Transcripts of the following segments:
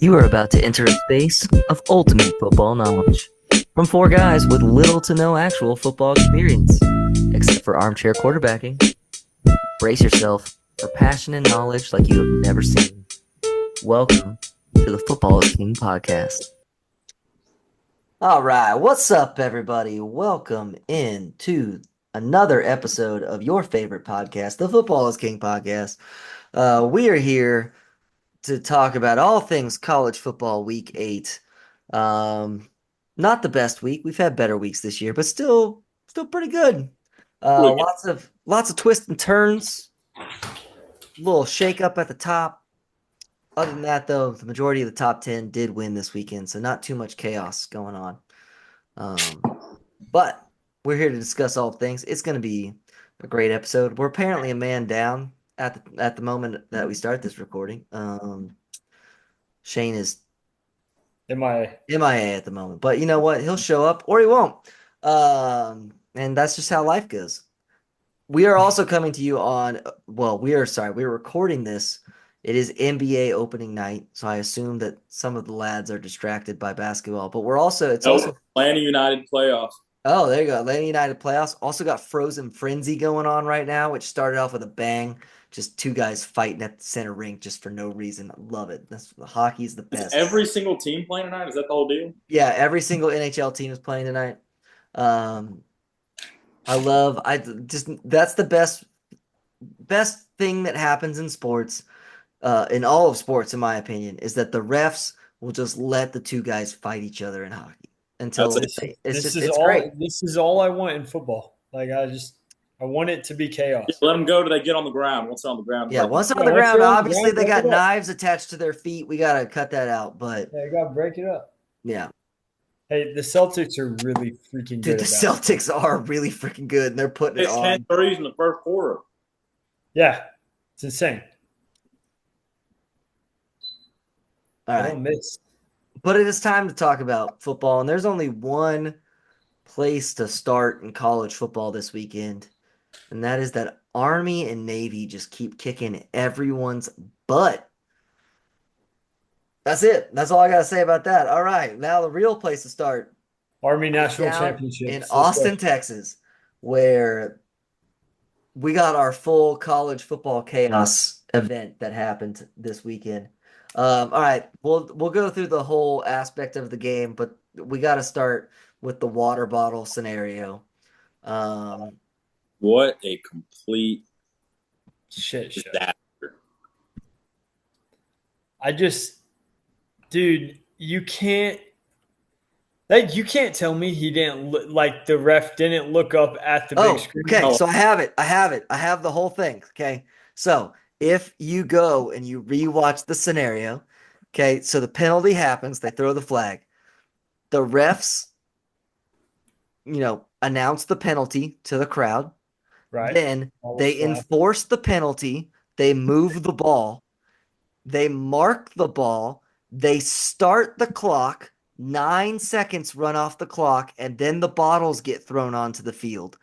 You are about to enter a space of ultimate football knowledge from four guys with little to no actual football experience, except for armchair quarterbacking. Brace yourself for passion and knowledge like you have never seen. Welcome to the Football is King podcast. All right, what's up, everybody? Welcome into another episode of your favorite podcast, the Football is King podcast. We are here to talk about all things college football week 8. Not the best week. We've had better weeks this year, but still pretty good. Lots of twists and turns. A little shake up at the top. Other than that, though, the majority of the top 10 did win this weekend, so not too much chaos going on. But we're here to discuss all things. It's going to be a great episode. We're apparently a man down at the moment that we start this recording. Shane is MIA at the moment, but you know what? He'll show up or he won't. And that's just how life goes. We are also coming to you on, we're recording this. It is NBA opening night, so I assume that some of the lads are distracted by basketball, but also Atlanta United playoffs. Oh, there you go. Atlanta United playoffs. Also got Frozen Frenzy going on right now, which started off with a bang. Just two guys fighting at the center rink just for no reason. I love it. Hockey's the best. Is every single team playing tonight? Is that the whole deal? Yeah, every single NHL team is playing tonight. That's the best thing that happens in sports, in all of sports, in my opinion, is that the refs will just let the two guys fight each other in hockey. It's great. This is all I want in football. I want it to be chaos. Yeah, let them go till they get on the ground. Once they're on the ground. Yeah, once they're on the ground, obviously they got knives attached to their feet. We got to cut that out, but you got to break it up. Yeah. Hey, the Celtics are really freaking good. Dude, the Celtics are really freaking good, and they're putting it on. 10 threes in the first quarter. Yeah, it's insane. All right. Don't miss. But it is time to talk about football, and there's only one place to start in college football this weekend, and that is that Army and Navy just keep kicking everyone's butt. That's it. That's all I got to say about that. All right, now the real place to start. Army National Championship in Austin, Texas, where we got our full college football chaos event that happened this weekend. All right, we'll go through the whole aspect of the game, but we got to start with the water bottle scenario. What a complete shit disaster! Dude, you can't tell me he didn't the ref didn't look up at the big screen. Okay, so I have it. I have the whole thing. Okay, so if you go and you rewatch the scenario, okay, so the penalty happens, they throw the flag. The refs, announce the penalty to the crowd. Right. Then they enforce the penalty. They move the ball. They mark the ball. They start the clock. 9 seconds run off the clock, and then the bottles get thrown onto the field.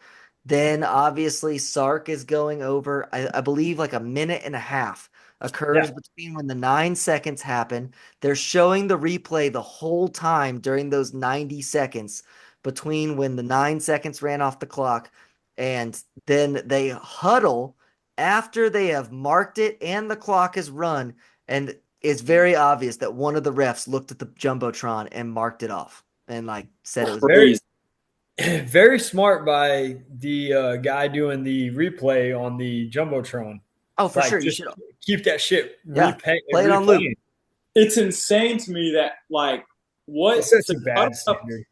Then, obviously, Sark is going over, I believe, like a minute and a half occurs between when the 9 seconds happen. They're showing the replay the whole time during those 90 seconds between when the 9 seconds ran off the clock, and then they huddle after they have marked it and the clock is run, and it's very obvious that one of the refs looked at the Jumbotron and marked it off and said it was very very smart by the guy doing the replay on the Jumbotron. Oh, for sure. You should keep that shit. Play it on loop. It's insane to me that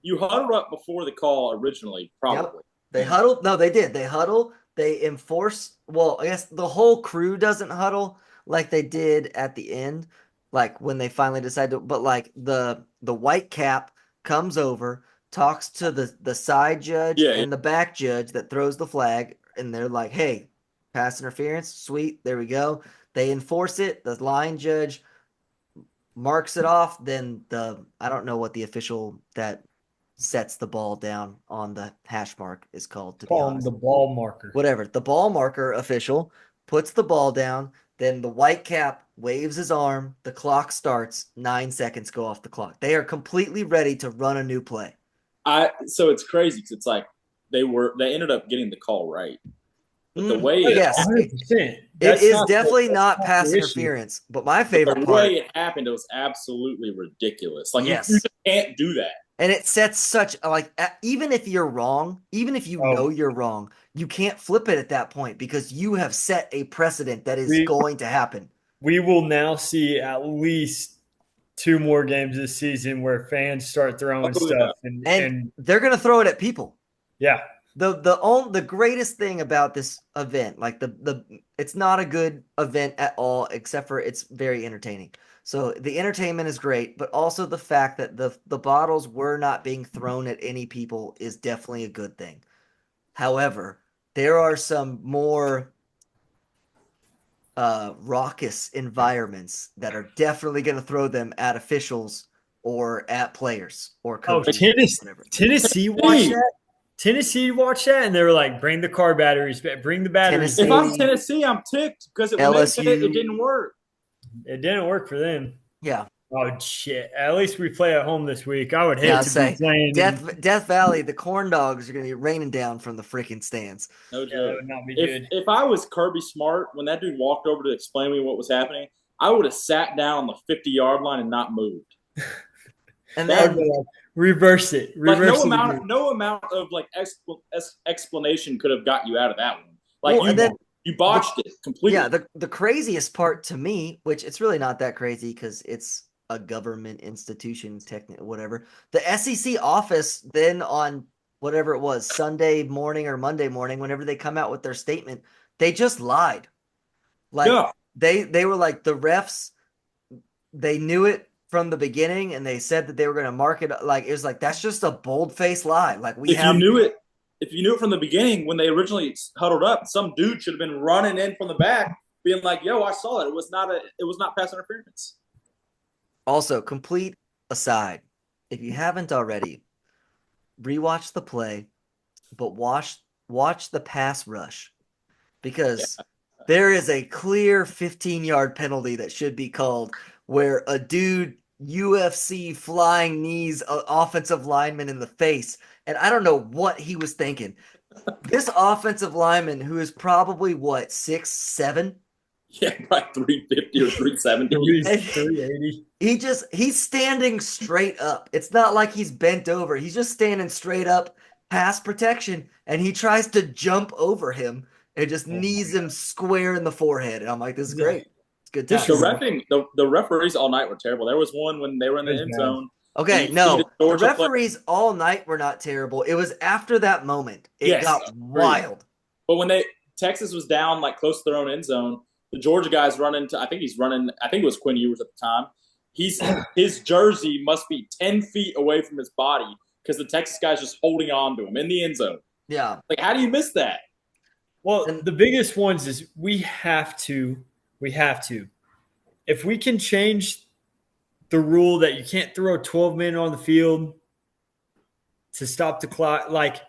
you huddled up before the call originally, probably. Yep. They huddled. No, they did. They huddle. They enforce. Well, I guess the whole crew doesn't huddle like they did at the end, like when they finally decided to. But the white cap comes over, talks to the side judge and the back judge that throws the flag, and they're like, "Hey, pass interference, sweet, there we go." They enforce it. The line judge marks it off. Then I don't know what the official that sets the ball down on the hash mark is called. The ball marker. Whatever. The ball marker official puts the ball down. Then the white cap waves his arm, the clock starts, 9 seconds go off the clock. They are completely ready to run a new play. So it's crazy because it's like they ended up getting the call right. But the way yes, 100%. It is definitely not pass interference. But my favorite part, the way it happened, it was absolutely ridiculous. Like yes. you just can't do that. And it sets such even if you're wrong, even if you know you're wrong, you can't flip it at that point because you have set a precedent that is going to happen. We will now see at least 2 more games this season where fans start throwing stuff and they're going to throw it at people. Yeah. The greatest thing about this event, like it's not a good event at all, except for it's very entertaining. So the entertainment is great, but also the fact that the bottles were not being thrown at any people is definitely a good thing. However, there are some more raucous environments that are definitely going to throw them at officials or at players or coaches. Tennessee watched that. Tennessee watched that and they were like, "Bring the car batteries, bring the batteries." Tennessee, if I'm Tennessee, I'm ticked because LSU, it didn't work. It didn't work for them. Yeah. Oh shit! At least we play at home this week. I would hate to be playing. Death Valley. The corn dogs are going to be raining down from the freaking stands. No joke. That would not be good. If I was Kirby Smart, when that dude walked over to explain to me what was happening, I would have sat down on the 50-yard line and not moved. And then reverse it. Reverse like no amount of like explanation could have got you out of that one. Like you botched it completely. Yeah, the craziest part to me, which it's really not that crazy because it's a government institution, whatever. The SEC office then on whatever it was, Sunday morning or Monday morning, whenever they come out with their statement, they just lied. Like they were like the refs, they knew it from the beginning and they said that they were going to mark it like it was like that's just a bold-faced lie. Like if you knew it from the beginning when they originally huddled up, some dude should have been running in from the back being like, "Yo, I saw it. It was not pass interference." Also, complete aside, if you haven't already, rewatch the play, but watch the pass rush because there is a clear 15-yard penalty that should be called where a dude UFC flying knees an offensive lineman in the face, and I don't know what he was thinking. This offensive lineman, who is probably 6'7", yeah, probably 350 or 370. 380. He's standing straight up. It's not like he's bent over. He's just standing straight up, pass protection, and he tries to jump over him and just knees him square in the forehead. And I'm like, this is great. It's good time. The referees all night were terrible. There was one when they were in the end zone. Okay, no, the referees all night were not terrible. It was after that moment. It got wild. But when Texas was down like close to their own end zone, the Georgia guy's running to, I think it was Quinn Ewers at the time. His jersey must be 10 feet away from his body because the Texas guy's just holding on to him in the end zone. Yeah. Like, how do you miss that? Well, the biggest ones is we have to. If we can change the rule that you can't throw 12 men on the field to stop the clock, like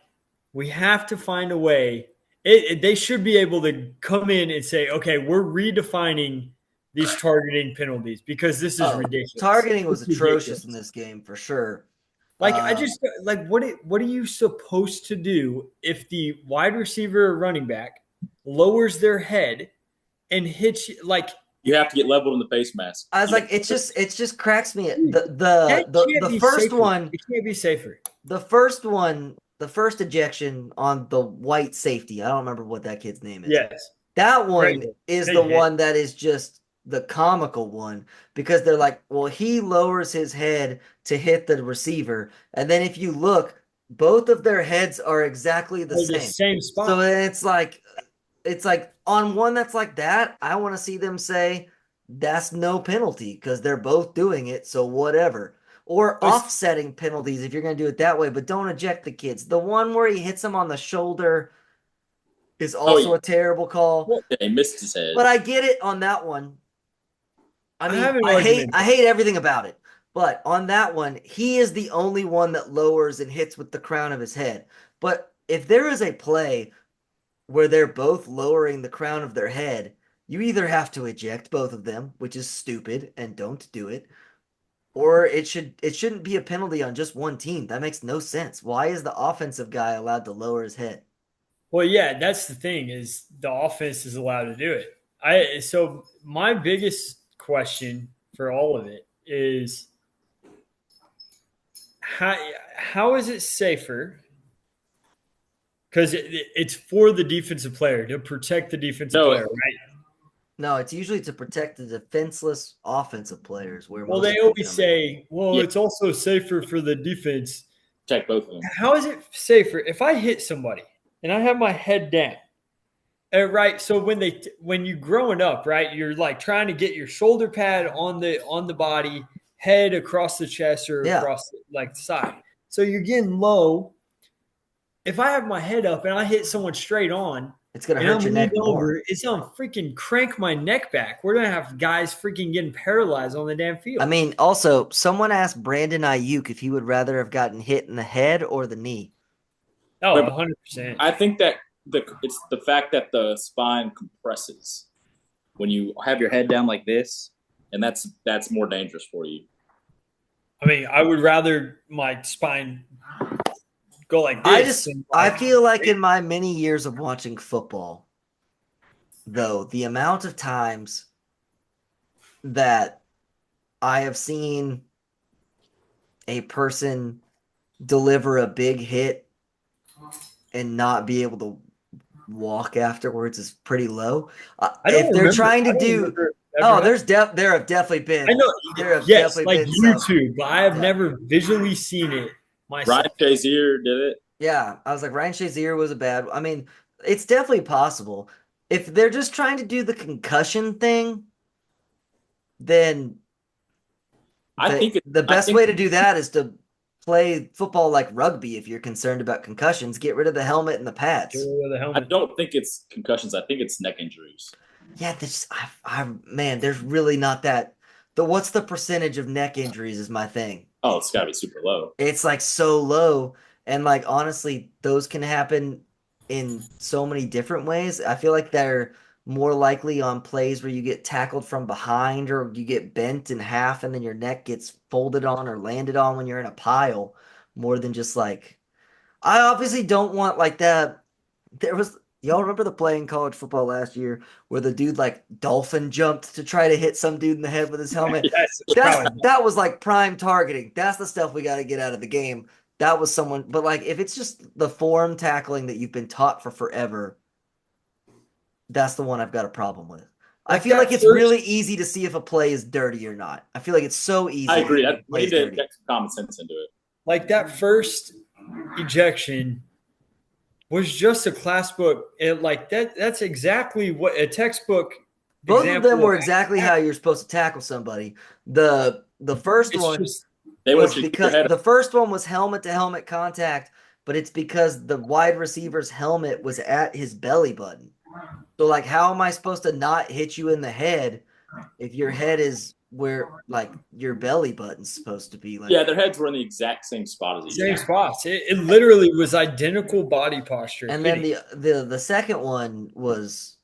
we have to find a way. They should be able to come in and say, okay, we're redefining these targeting penalties because this is ridiculous. Targeting was atrocious in this game for sure. Like what are you supposed to do if the wide receiver or running back lowers their head and hits you? Like you have to get leveled in the face mask. I was like, it just cracks me. The first one, it can't be safer. The first ejection on the white safety. I don't remember what that kid's name is. Yes. That one is the one that is just the comical one because they're like, well, he lowers his head to hit the receiver. And then if you look, both of their heads are exactly the same spot. So it's like on one that's like that, I want to see them say that's no penalty because they're both doing it. So whatever. Or offsetting penalties if you're going to do it that way, but don't eject the kids. The one where he hits him on the shoulder is also a terrible call. Well, he missed his head. But I get it on that one. I mean, I hate everything about it. But on that one, he is the only one that lowers and hits with the crown of his head. But if there is a play where they're both lowering the crown of their head, You either have to eject both of them, which is stupid and don't do it, or it shouldn't be a penalty on just one team. That makes no sense. Why is the offensive guy allowed to lower his head? Well, yeah, that's the thing is the offense is allowed to do it. So my biggest question for all of it is how how is it safer? Because it's for the defensive player to protect the defensive No, player, right? No, it's usually to protect the defenseless offensive players where Well, most they of them always come in. say, well, yeah, it's also safer for the defense. check both of them. How is it safer if I hit somebody and I have my head down? Right. So when you growing up, right, you're like trying to get your shoulder pad on the body, head across the chest or Yeah, across like the side. So you're getting low. If I have my head up and I hit someone straight on it's gonna and hurt I'm your leaned neck more. over, it's gonna freaking crank my neck back. We're gonna have guys freaking getting paralyzed on the damn I field. mean, also, someone asked Brandon Ayuk if he would rather have gotten hit in the head or the knee. Oh, But 100%. I think that it's the fact that the spine compresses when you have your head down like this, and that's more dangerous for you. I mean, I would rather my spine go like I this just than I like feel like in my many years of watching football, though, the amount of times that I have seen a person deliver a big hit and not be able to walk afterwards is pretty low. I don't If they're remember. trying I to don't do, remember ever oh, happened. there have definitely I been know, yes, like some. YouTube, but I have Yeah, never visually seen it Ryan myself. Shazier did it. yeah. I was like Ryan Shazier was a bad. I mean, it's definitely possible if they're just trying to do the concussion thing. Then the I best think way to do that is to play football like rugby if you're concerned about concussions. Get rid of the helmet and the Get pads. rid of the I helmet. don't think it's concussions. I think it's neck injuries. Yeah, this man, there's really not that. The what's the percentage of neck injuries is my thing. Oh, it's got to be super low. It's like so low, and like honestly, those can happen in so many different ways. I feel like they're more likely on plays where you get tackled from behind or you get bent in half and then your neck gets folded on or landed on when you're in a pile, more than just like I obviously don't want like that. There was y'all remember the play in college football last year where the dude like dolphin jumped to try to hit some dude in the head with his helmet? Yes, That's probably. that was like prime targeting. That's the stuff we got to get out of the game. That was someone, but like if it's just the form tackling that you've been taught for forever, that's the one I've got a problem with. I Like feel like that it's first, really easy to see if a play is dirty or not. I feel like it's so I easy agree. if a We play need is to dirty. get some common sense into it. like that first ejection was just a class book. Like that's exactly what a textbook Both of them example of were exactly how tackle. you're supposed to tackle somebody. The first It's one just They was want you to keep your because head up. the first one was helmet to helmet contact, but it's because the wide receiver's helmet was at his belly button. So like how am I supposed to not hit you in the head if your head is where like your belly button's supposed to be? Like Yeah, their heads were in the exact same spot as each same other. spots. It literally was identical body posture and then hitting. the second one was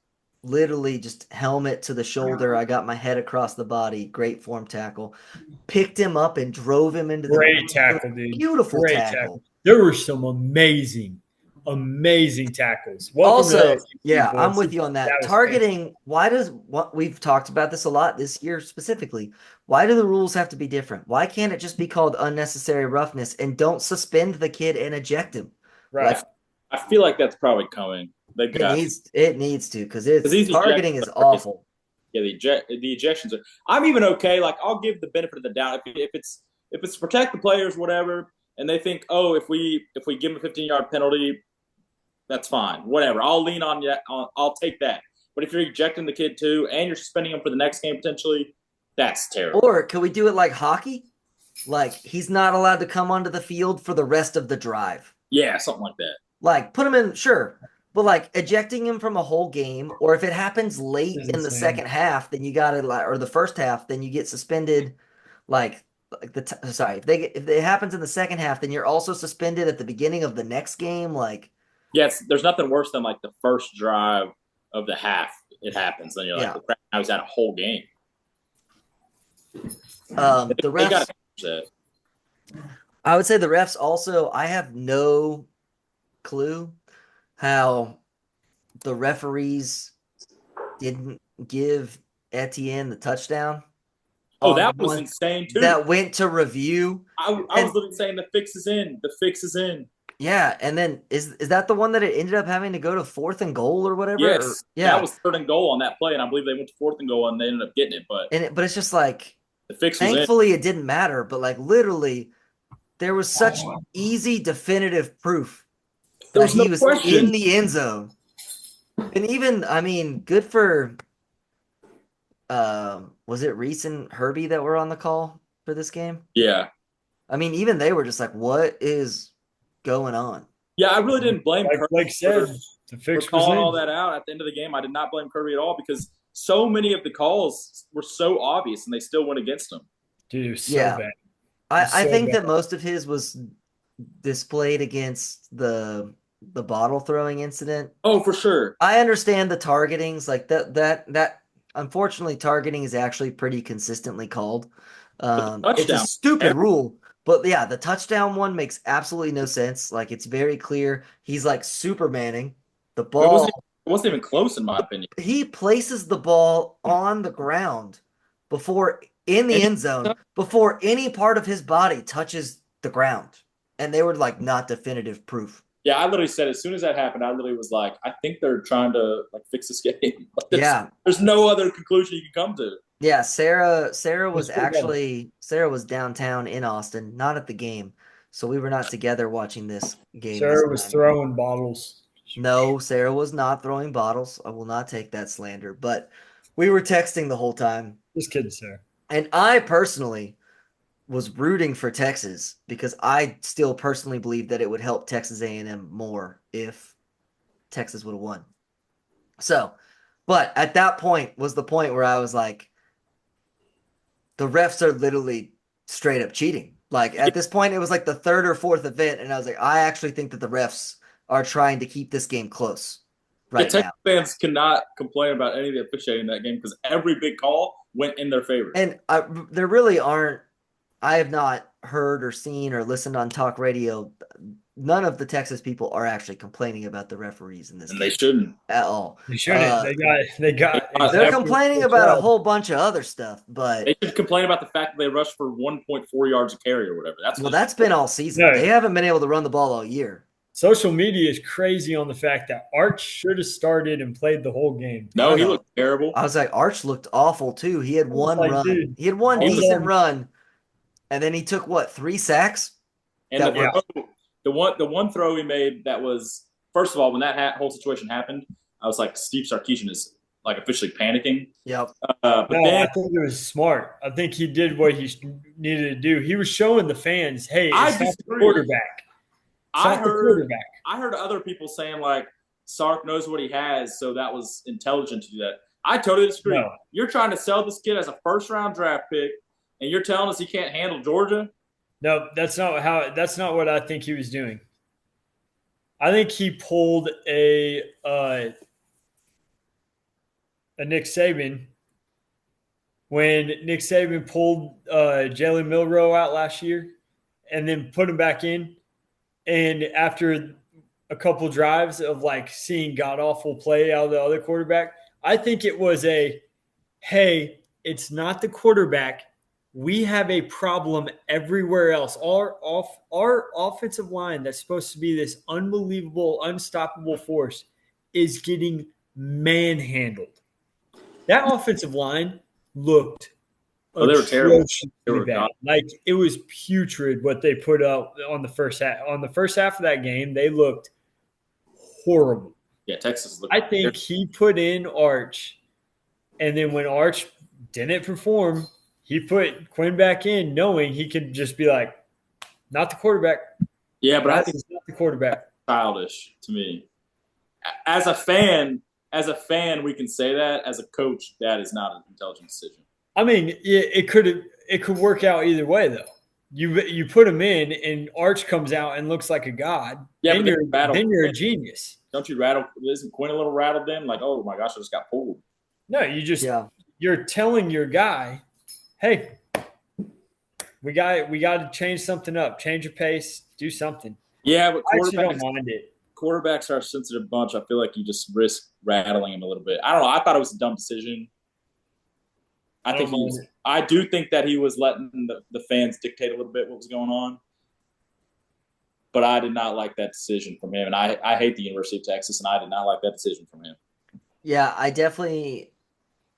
literally just helmet to the shoulder. I got my head across the body, great form tackle. Picked him up and drove him into the Great tackle, dude. beautiful Great tackle. tackle. There were some amazing, amazing tackles. Welcome to Also, the SEC, yeah, I'm boys. with you on That that. was fantastic. Targeting, why does what we've talked about this a lot this year specifically? Why do the rules have to be different? Why can't it just be called unnecessary roughness and don't suspend the kid and eject him? Right. Like I feel like that's probably coming. They've it got needs to because because it's these ejections targeting is are crazy. awful. Yeah, the ejections are. I'm even okay. Like I'll give the benefit of the doubt if it's to protect the players, whatever, and they think, oh, if we give them a 15-yard penalty, that's fine. Whatever. I'll lean on that. I'll take that. But if you're ejecting the kid too, and you're suspending him for the next game potentially, that's terrible. Or can we do it like hockey? Like he's not allowed to come onto the field for the rest of the drive. Yeah, something like that. Like put him in, sure, but like ejecting him from a whole game, or if it happens late It's in the insane. second half, then you got to like, or the first half, then you get suspended. Like sorry, if it happens in the second half, then you're also suspended at the beginning of the next game. Like Yes, there's nothing worse than like the first drive of the half it happens. Then you're like, Yeah. well, crap, now he's had a whole game. The They refs. got to change that. I would say the refs also. I have no clue how the referees didn't give Etienne the touchdown. Oh, that was insane too. That went to review. I was literally saying the fix is in. The fix is in. Yeah, and then is that the one that it ended up having to go to 4th and goal or whatever? Yes, or, yeah, that was 3rd and goal on that play, and I believe they went to 4th and goal and they ended up getting it. But it's just like the fix was thankfully it didn't matter, but like literally there was such easy definitive proof that he was in the end zone. And even, I mean, good for was it Reese and Herbie that were on the call for this game? Yeah. I mean, even they were just like, what is going on? Yeah, I really didn't blame Kirby. Like said, the fix for calling all that out at the end of the game. I did not blame Kirby at all because so many of the calls were so obvious and they still went against him. Dude, it was so bad. I think that most of his was displayed against the bottle throwing incident. Oh, for sure. I understand the targetings, like that unfortunately targeting is actually pretty consistently called. It's a stupid rule. But yeah, the touchdown one makes absolutely no sense. Like it's very clear he's like Supermaning the ball. It wasn't even close in my opinion. He places the ball on the ground in the end zone before any part of his body touches the ground. And they were like not definitive proof. Yeah, I literally said as soon as that happened, I literally was like, I think they're trying to like fix this game. There's no other conclusion you can come to. Yeah, Sarah was downtown in Austin, not at the game, so we were not together watching this game. Sarah was throwing bottles. No, Sarah was not throwing bottles. I will not take that slander, but we were texting the whole time. Just kidding, Sarah. And I personally was rooting for Texas because I still personally believe that it would help Texas A&M more if Texas would have won. So, but at that point was the point where I was like, the refs are literally straight up cheating. Like at this point, it was like the 3rd or 4th event, and I was like, I actually think that the refs are trying to keep this game close right now. Texas fans cannot complain about any of the officiating in that game because every big call went in their favor. And there really aren't. I have not heard or seen or listened on talk radio. None of the Texas people are actually complaining about the referees in this game. They shouldn't at all. They shouldn't. They got. They're complaining about a whole bunch of other stuff, but they should complain about the fact that they rushed for 1.4 yards a carry or whatever. That's been all season. No. They haven't been able to run the ball all year. Social media is crazy on the fact that Arch should have started and played the whole game. No, he looked terrible. I was like, Arch looked awful too. He had one run. Dude, he had one decent run, and then he took 3 sacks. And the one throw he made that was, first of all, when that whole situation happened, I was like, Steve Sarkisian is like officially panicking. Yep. I think it was smart. I think he did what he needed to do. He was showing the fans, hey, it's not the quarterback. I heard other people saying like Sark knows what he has, so that was intelligent to do that. I totally disagree. No. You're trying to sell this kid as a first-round draft pick, and you're telling us he can't handle Georgia? No, that's not what I think he was doing. I think he pulled a Nick Saban when Nick Saban pulled Jalen Milroe out last year and then put him back in. And after a couple drives of like seeing god-awful play out of the other quarterback, I think it was hey, it's not the quarterback. We have a problem everywhere else. Our offensive line that's supposed to be this unbelievable, unstoppable force is getting manhandled. That offensive line looked they were terrible. They were bad. Like it was putrid what they put up on the first half. On the first half of that game, they looked horrible. Yeah, Texas looked. I think he put in Arch, and then when Arch didn't perform, he put Quinn back in, knowing he could just be like, "Not the quarterback." Yeah, but I think it's not the quarterback. Childish to me. As a fan, we can say that. As a coach, that is not an intelligent decision. I mean, it could work out either way though. You put him in, and Arch comes out and looks like a god. Yeah, then you're a genius. Don't you rattle? Isn't Quinn a little rattled then? Like, oh my gosh, I just got pulled. No, Yeah. you're telling your guy, hey, we got to change something up, change your pace, do something. Yeah, but I actually don't mind it. quarterbacks are a sensitive bunch. I feel like you just risk rattling him a little bit. I don't know. I thought it was a dumb decision. I I think don't he mind was. it. I do think that he was letting the fans dictate a little bit what was going on. But I did not like that decision from him, and I hate the University of Texas, and I did not like that decision from him. Yeah, I definitely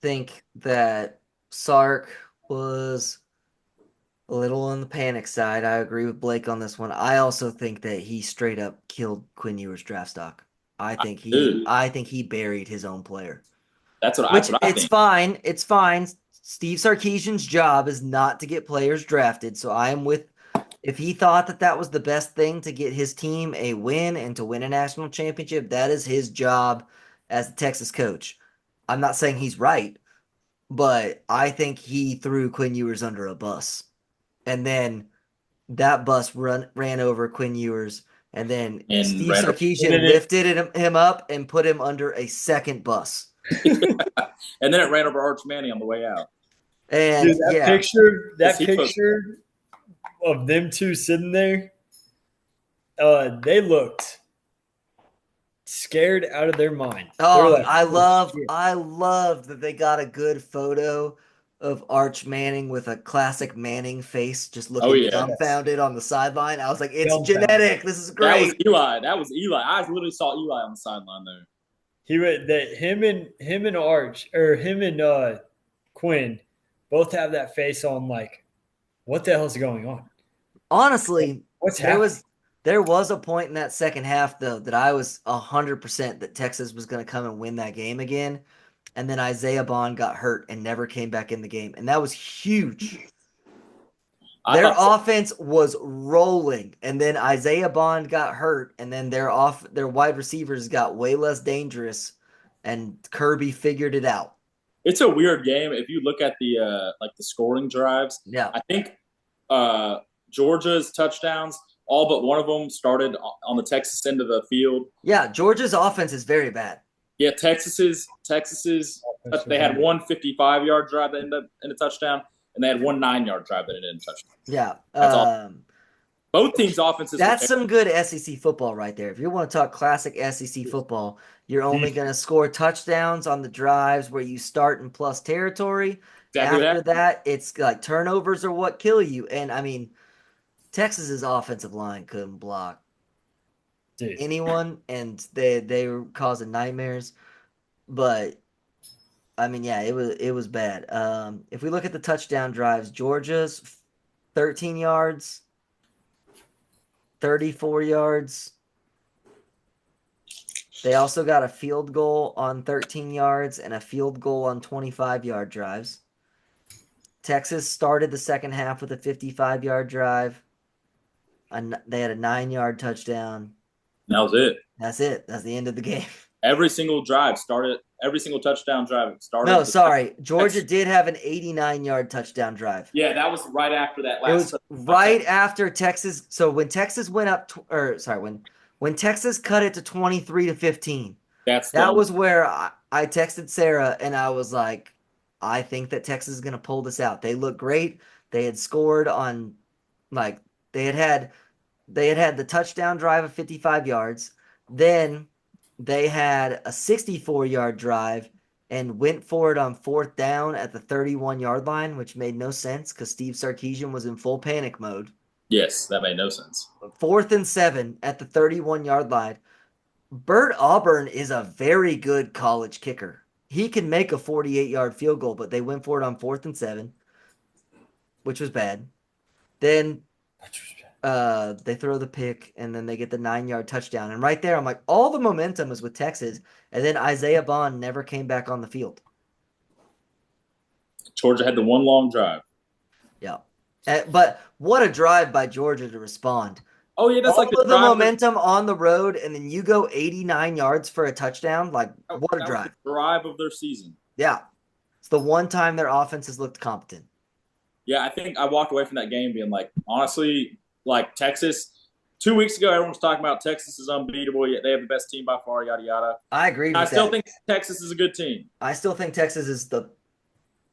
think that Sark was a little on the panic side. I agree with Blake on this one. I also think that he straight up killed Quinn Ewers draft stock. Dude, I think he buried his own player. that's Which what I it's think. fine. It's fine. Steve Sarkisian's job is not to get players drafted. So I am with if he thought that that was the best thing to get his team a win and to win a national championship, that is his job as the Texas coach. I'm not saying he's right, but I think he threw Quinn Ewers under a bus. And then that bus ran over Quinn Ewers. And then And Steve Randall, And then Sarkisian it, lifted him up and put him under a second bus. and then it ran over Arch Manning on the way out dude, And that yeah, picture, because that he was. picture of them two sitting there, they looked scared out of their mind. They were oh, like, "Oh shit!" I love that they got a good photo of Arch Manning with a classic Manning face, just Oh looking yeah, Yes, dumbfounded on the sideline. I was like, it's dumbfounded. genetic. This is that was great. Eli. That was Eli. I literally saw Eli on the sideline there. He would that him and Arch or him and Quinn both have that face on like, what the hell is going on? Honestly, What's there happening? was there was a point in that second half though that I was 100% that Texas was going to come and win that game again, and then Isaiah Bond got hurt and never came back in the game, and that was huge. I Their thought offense was rolling, and then Isaiah Bond got hurt, and then their wide receivers got way less dangerous, and Kirby figured it out. it's a weird game. If you look at the like the scoring drives, Yeah, I think uh, Georgia's touchdowns, all but one of them started on the Texas end of the field. yeah. Georgia's offense is very bad. Yeah, Texas's Offense was they had weird. one 55-yard drive that ended up in a touchdown, and they had one 9-yard drive that ended in a touchdown. Yeah, That's all. Both teams' offenses were that's terrible. some good SEC football right there. If you want to talk classic SEC football, you're only going to score touchdowns on the drives where you start in plus territory. Exactly what After happened. that, it's like turnovers are what kill you. And I mean, Texas's offensive line couldn't block Dude, anyone, and they were causing nightmares. But I mean, yeah, it was bad. If we look at the touchdown drives, Georgia's 13 yards, 34 yards. They also got a field goal on 13 yards and a field goal on 25-yard drives. Texas started the second half with a 55-yard drive. They had a 9-yard touchdown. And that was it. That's it. That's the end of the game. Every single drive started. Every single touchdown drive started. No, sorry. Georgia did have an 89-yard touchdown drive. Yeah, that was right after that It last. was right after Texas. So when Texas went up, or sorry, when Texas cut it to 23-15, That's that the was where I texted Sarah and I was like, I think that Texas is going to pull this out. They look great. They had scored on, like, they had the touchdown drive of 55 yards. Then they had a 64-yard drive and went for it on fourth down at the 31-yard line, which made no sense because Steve Sarkisian was in full panic mode. yes, that made no sense. 4th and 7 at the 31-yard line. Bert Auburn is a very good college kicker. He can make a 48-yard field goal, but they went for it on 4th and 7, which was bad. Then they throw the pick, and then they get the 9-yard touchdown. And right there, I'm like, all the momentum is with Texas. And then Isaiah Bond never came back on the field. Georgia had the one long drive. Yeah. But what a drive by Georgia to respond. Oh yeah, that's All like the of the drive. momentum on the road, and then you go 89 yards for a touchdown. Like, what a that was drive. the drive of their season. Yeah. It's the one time their offense has looked competent. Yeah, I think I walked away from that game being like, honestly, like Texas, 2 weeks ago, everyone was talking about Texas is unbeatable. Yet they have the best team by far. Yada yada. I agree I with still that. think Texas is a good team. I still think Texas is the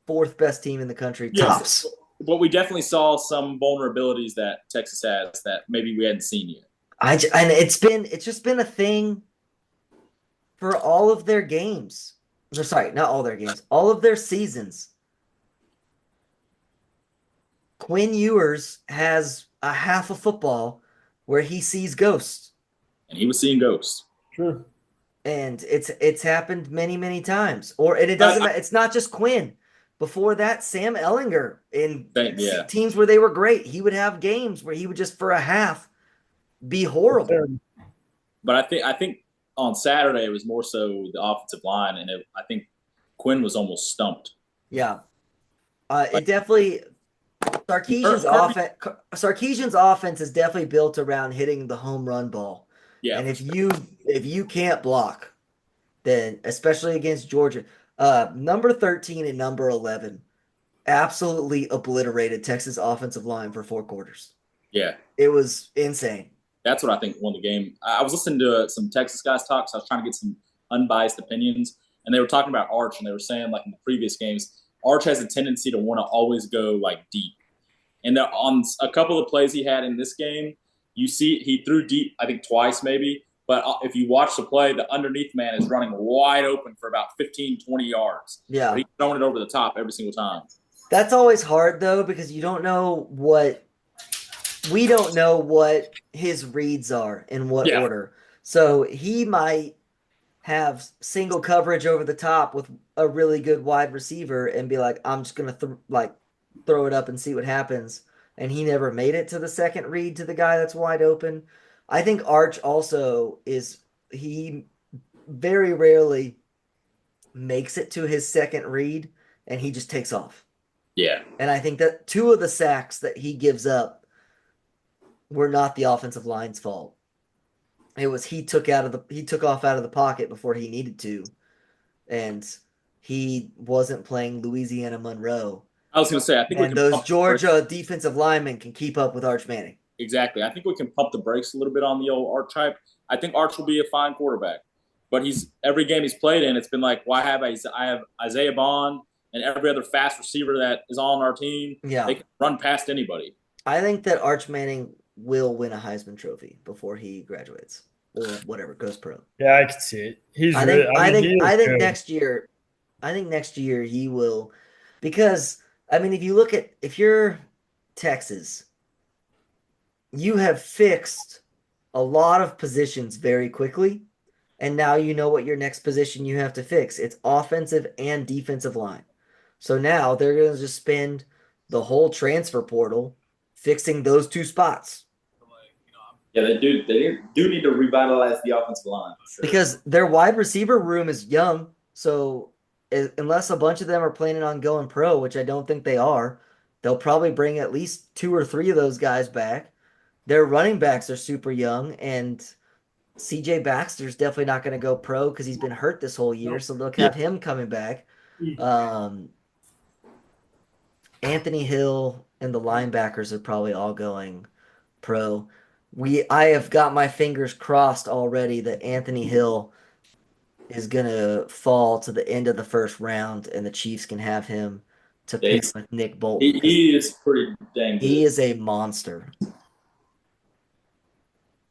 fourth best team in the country, Yes, tops. but we definitely saw some vulnerabilities that Texas has that maybe we hadn't seen yet. And it's just been a thing for all of their games. Sorry, not all their games, all of their seasons. Quinn Ewers has a half of football where he sees ghosts. And he was seeing ghosts. Sure. And it's happened many times. And it doesn't matter. It's not just Quinn. Before that, Sam Ellinger in Yeah. teams where they were great, he would have games where he would just for a half be horrible. But I think on Saturday it was more so the offensive line, and I think Quinn was almost stumped. Yeah, it definitely Sarkisian's offense is definitely built around hitting the home run ball. Yeah, and if you can't block, then especially against Georgia, number 13 and number 11 absolutely obliterated Texas offensive line for 4 quarters. Yeah, it was insane. That's what I think won the game. I was listening to some Texas guys talk, so I was trying to get some unbiased opinions, and they were talking about Arch, and they were saying like in the previous games, Arch has a tendency to want to always go like deep. And on a couple of plays he had in this game, you see he threw deep, I think twice maybe. But if you watch the play, the underneath man is running wide open for about 15, 20 yards. Yeah. But he's throwing it over the top every single time. That's always hard, though, because we don't know what his reads are in what order. So he might have single coverage over the top with a really good wide receiver and be like, I'm just going to throw it up and see what happens. And he never made it to the second read to the guy that's wide open. I think Arch also he very rarely makes it to his second read and he just takes off. Yeah. And I think that 2 of the sacks that he gives up were not the offensive line's fault. It was he took off out of the pocket before he needed to. And he wasn't playing Louisiana Monroe. I was going to say, I think those Georgia defensive linemen can keep up with Arch Manning. Exactly. I think we can pump the brakes a little bit on the old Arch hype. I think Arch will be a fine quarterback. But every game he's played in, it's been like, I have Isaiah Bond and every other fast receiver that is on our team. Yeah. They can run past anybody. I think that Arch Manning will win a Heisman Trophy before he graduates or whatever, goes pro. Yeah, I can see it. I think next year he will, because if you're Texas, you have fixed a lot of positions very quickly, and now you know what your next position you have to fix. It's offensive and defensive line. So now they're going to just spend the whole transfer portal fixing those 2 spots. Yeah, they do need to revitalize the offensive line. Sure. Because their wide receiver room is young, so unless a bunch of them are planning on going pro, which I don't think they are, they'll probably bring at least 2 or 3 of those guys back. Their running backs are super young, and CJ Baxter's definitely not going to go pro because he's been hurt this whole year, so they'll have him coming back. Anthony Hill and the linebackers are probably all going pro. I have got my fingers crossed already that Anthony Hill is going to fall to the end of the first round and the Chiefs can have him to pick with Nick Bolton. He is pretty dang good. He is a monster.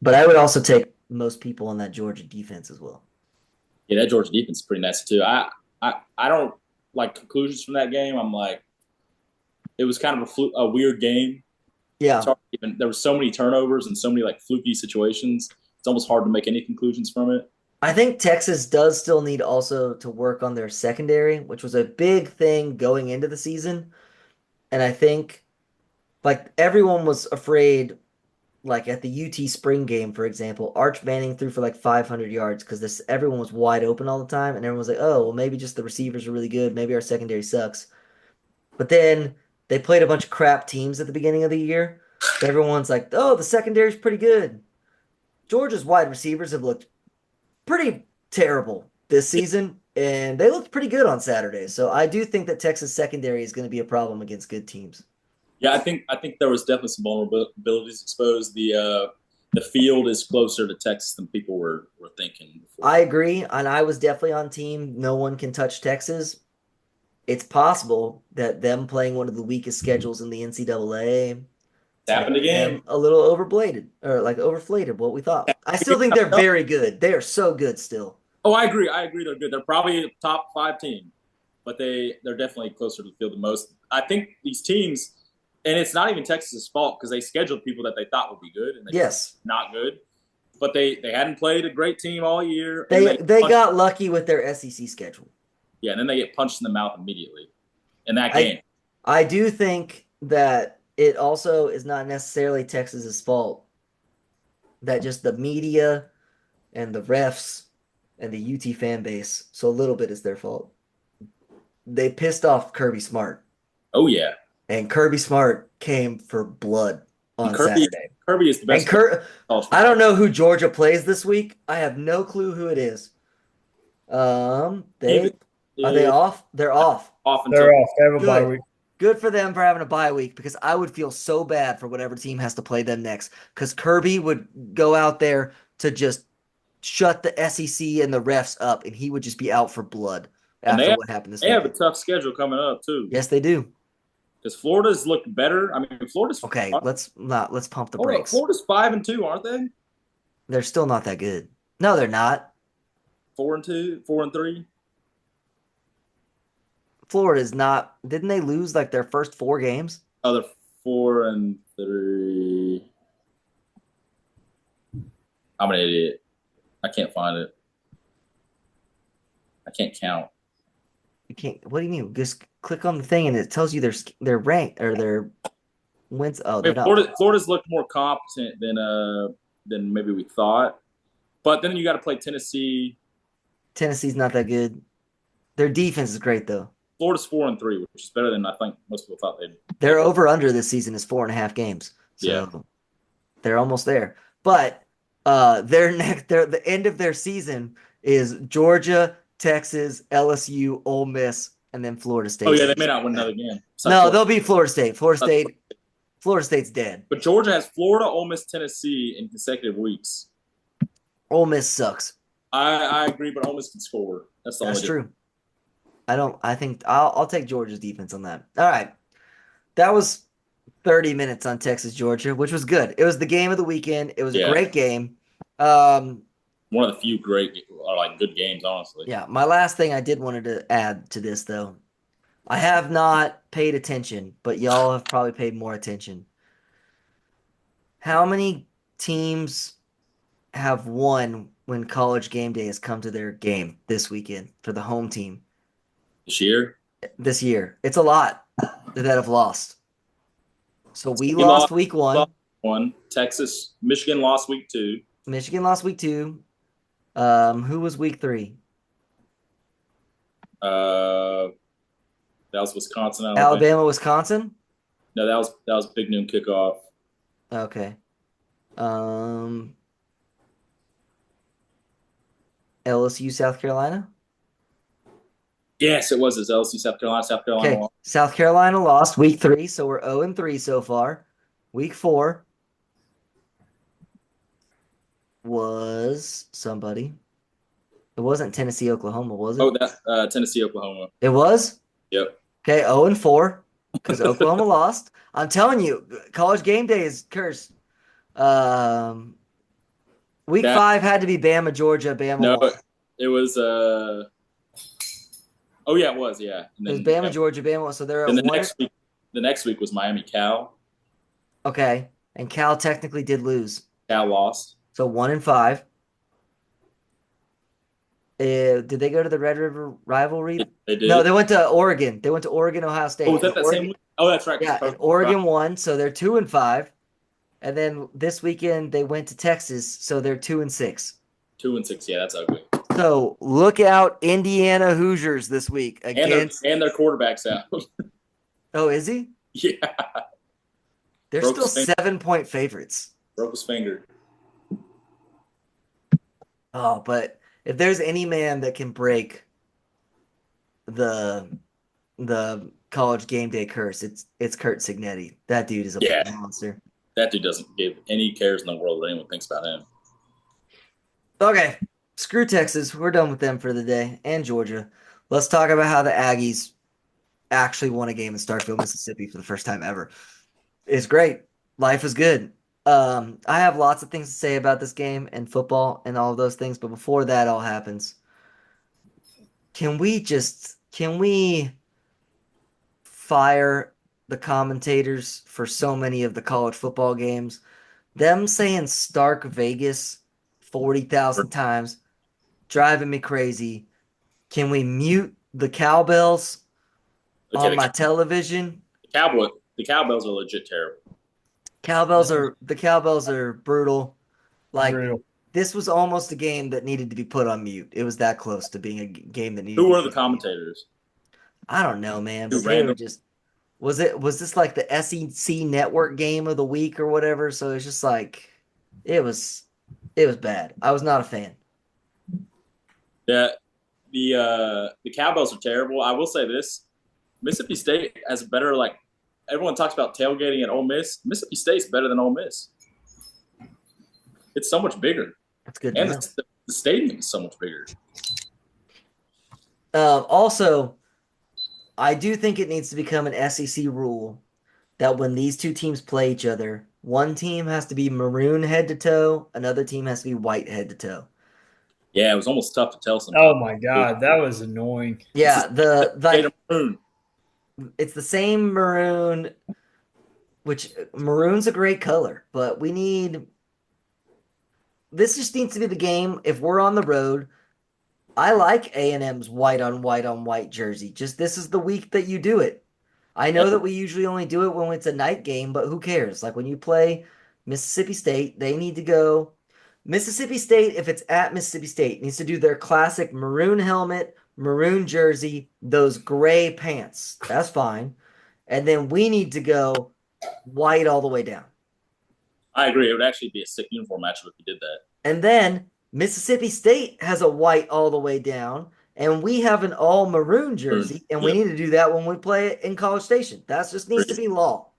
But I would also take most people on that Georgia defense as well. Yeah, that Georgia defense is pretty nice too. I don't like conclusions from that game. I'm like, it was kind of a weird game. Yeah. There were so many turnovers and so many like fluky situations. It's almost hard to make any conclusions from it. I think Texas does still need also to work on their secondary, which was a big thing going into the season. And I think like everyone was afraid, like at the UT spring game, for example, Arch Manning threw for like 500 yards because everyone was wide open all the time. And everyone was like, oh, well, maybe just the receivers are really good. Maybe our secondary sucks. But then they played a bunch of crap teams at the beginning of the year. Everyone's like, oh, the secondary's pretty good. Georgia's wide receivers have looked pretty terrible this season, and they looked pretty good on Saturday. So I do think that Texas secondary is going to be a problem against good teams. Yeah, I think there was definitely some vulnerabilities exposed. The the field is closer to Texas than people were thinking before. I agree, and I was definitely on team. No one can touch Texas. It's possible that them playing one of the weakest schedules in the NCAA It's happened again. them a little overbladed or like overflated what we thought. I still think they're very good. They are so good still. Oh, I agree. I agree. They're good. They're probably a top 5 team, but they're definitely closer to the field than most. I think these teams, and it's not even Texas's fault because they scheduled people that they thought would be good, and they Yes, not good. But they hadn't played a great team all year. they got lucky with their SEC schedule. Yeah, and then they get punched in the mouth immediately in that game. I do think that it also is not necessarily Texas's fault that just the media and the refs and the UT fan base, so a little bit is their fault. They pissed off Kirby Smart. Oh yeah, and Kirby Smart came for blood on Saturday. Kirby is the best. I don't know who Georgia plays this week. I have no clue who it is. Are they off? They're off. They're off. They have a bye week. Good for them for having a bye week because I would feel so bad for whatever team has to play them next because Kirby would go out there to just shut the SEC and the refs up, and he would just be out for blood after what happened this week. They have a tough schedule coming up too. Yes, they do. Because Florida's looked better. I mean, Florida's okay. Let's pump the brakes. Florida's 5-2, aren't they? They're still not that good. No, they're not. 4-2, 4-3. Florida's not. Didn't they lose like their first 4 games? Oh, they're 4-3. I'm an idiot. I can't find it. I can't count. You can't. What do you mean? Just click on the thing and it tells you their rank or their wins. Oh, they're not. Florida's looked more competent than maybe we thought, but then you got to play Tennessee. Tennessee's not that good. Their defense is great though. Florida's 4-3, which is better than I think most people thought they'd. Their over under this season is 4.5 games. So yeah, they're almost there. But the end of their season is Georgia, Texas, LSU, Ole Miss, and then Florida State. Oh yeah, they may not win another game. No, they'll beat Florida State. Florida State's dead. But Georgia has Florida, Ole Miss, Tennessee in consecutive weeks. Ole Miss sucks. I agree, but Ole Miss can score. That's true. I think I'll take Georgia's defense on that. All right. That was 30 minutes on Texas, Georgia, which was good. It was the game of the weekend. It was a great game. One of the few good games, honestly. Yeah. My last thing I did wanted to add to this, though. I have not paid attention, but y'all have probably paid more attention. How many teams have won when College Game Day has come to their game this weekend for the home team? This year. It's a lot that have lost. So we lost week 1. Michigan lost week 2. Michigan lost week 2. Who was week 3? That was Wisconsin. Alabama, Wisconsin? No, that was Big Noon kickoff. Okay. LSU, South Carolina? Yes, it was. It's LSU, South Carolina. Okay. Lost. South Carolina lost week 3, so we're 0-3 so far. Week 4 was somebody. It wasn't Tennessee, Oklahoma, was it? Oh, that's Tennessee, Oklahoma. It was? Yep. Okay, 0-4 because Oklahoma lost. I'm telling you, College Game Day is cursed. Week 5 had to be Bama, Georgia. Bama won. It was oh yeah, it was, yeah. It was Bama, Georgia, Bama. So they're at the next week was Miami, Cal. Okay, and Cal technically did lose. Cal lost. So 1-5. Did they go to the Red River rivalry? They did. No, they went to Oregon. They went to Oregon, Ohio State. Oh, was that same week? Oh, that's right. Yeah, and Oregon won, so they're 2-5. And then this weekend they went to Texas, so they're 2-6. 2-6, yeah, that's ugly. So look out, Indiana Hoosiers this week against and their quarterback's out. Oh, is he? Yeah. They're still 7-point favorites. Broke his finger. Oh, but if there's any man that can break the College Game Day curse, it's Kurt Signetti. That dude is a monster. That dude doesn't give any cares in the world what anyone thinks about him. Okay, screw Texas. We're done with them for the day, and Georgia. Let's talk about how the Aggies actually won a game in Starkville, Mississippi for the first time ever. It's great. Life is good. I have lots of things to say about this game and football and all of those things, but before that all happens, can we fire the commentators for so many of the college football games? Them saying Stark Vegas 40,000 times, driving me crazy. Can we mute the cowbells Okay, on my television? Cowboy, the Cowbells are legit terrible. The cowbells are brutal. Like Brutal. this was almost a game that needed to be put on mute. It was that close to being a game that needed Who to be were the put on mute. commentators? I don't know, man, Who but they were random? just was this like the SEC network game of the week or whatever? So it's just like it was it was bad. I was not a fan. That the Cowbells are terrible. I will say this: Mississippi State has a better like. Everyone talks about tailgating at Ole Miss. Mississippi State's better than Ole Miss. It's so much bigger, That's good to and know. the stadium is so much bigger. Also, I do think it needs to become an SEC rule that when these two teams play each other, one team has to be maroon head to toe, another team has to be white head to toe. Yeah, it was almost tough to tell Oh sometimes. my God, that was annoying. It's Yeah, the the State like of Maroon. it's the same maroon, which maroon's a great color, but we need this just needs to be the game if we're on the road. I like A&M's white on white on white jersey. Just this is the week that you do it. I know that we usually only do it when it's a night game, but who cares? Like when you play Mississippi State, they need to go. Mississippi State, if it's at Mississippi State, needs to do their classic maroon helmet, maroon jersey, those gray pants. That's fine. And then we need to go white all the way down. I agree. It would actually be a sick uniform matchup if you did that. And then Mississippi State has a white all the way down, and we have an all maroon Maroon. jersey, and we Yeah. need to do that when we play it in College Station. That just needs to be law.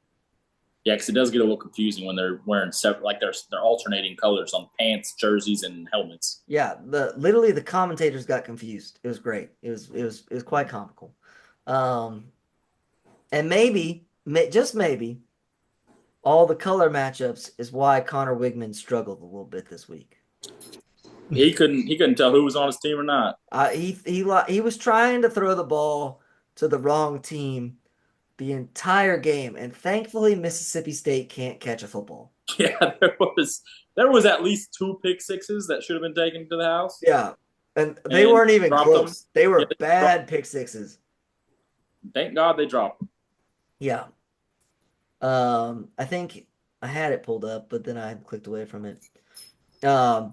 Yeah, because it does get a little confusing when they're wearing separate, like they're alternating colors on pants, jerseys, and helmets. Yeah, literally the commentators got confused. It was great. It was quite comical. Um, and maybe, just maybe, all the color matchups is why Connor Wigman struggled a little bit this week. He couldn't tell who was on his team or not. He was trying to throw the ball to the wrong team the entire game, and thankfully Mississippi State can't catch a football. Yeah, there was at least two pick sixes that should have been taken to the house. Yeah, and they And weren't even dropped them. close. They Yeah, were they bad pick sixes. Thank God they dropped them. Yeah. I think I had it pulled up, but then I clicked away from it.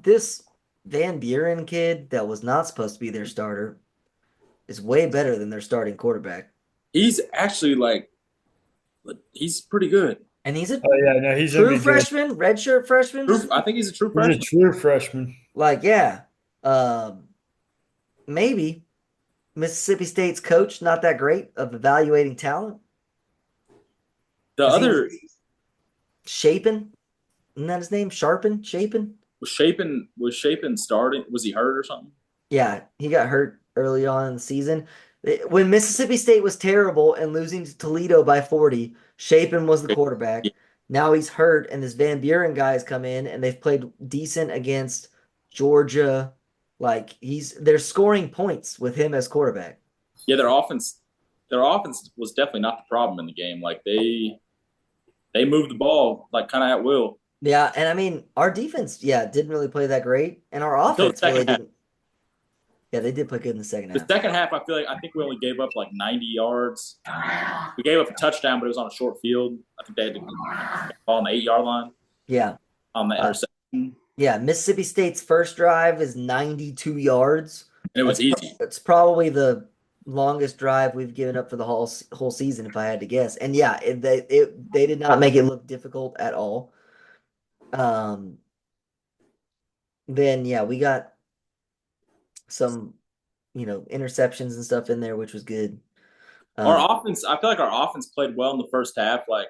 This Van Buren kid that was not supposed to be their starter is way better than their starting quarterback. He's actually he's pretty good. And he's a Oh yeah, no, he's gonna true be good. freshman, redshirt freshman. I think he's a true He's a freshman. true freshman. Like, yeah. Maybe Mississippi State's coach not that great of evaluating talent. The 'Cause he other Shapen, isn't that his name? Sharpen? Shapen? was Shapen starting. Was he hurt or something? Yeah, he got hurt early on in the season. When Mississippi State was terrible and losing to Toledo by 40, Shapen was the quarterback. Yeah, Now he's hurt, and this Van Buren guy's come in, and they've played decent against Georgia. Like they're scoring points with him as quarterback. yeah. Their offense was definitely not the problem in the game. Like they moved the ball like kind of at will Yeah, and I mean our defense, yeah, didn't really play that great, and our until the offense really second half. didn't. Yeah, they did play good in the second The half. second half, I think we only gave up like 90 yards. We gave up a touchdown, but it was on a short field. I think they had to ball on the 8-yard line Yeah, on the interception, yeah. Mississippi State's first drive is 92 yards. and it was easy. It's probably the longest drive we've given up for the whole season, if I had to guess. And yeah, they did not make it look difficult at all. Um, then yeah, we got some, interceptions and stuff in there, which was good. Our offense, I feel like our offense played well in the first half. Like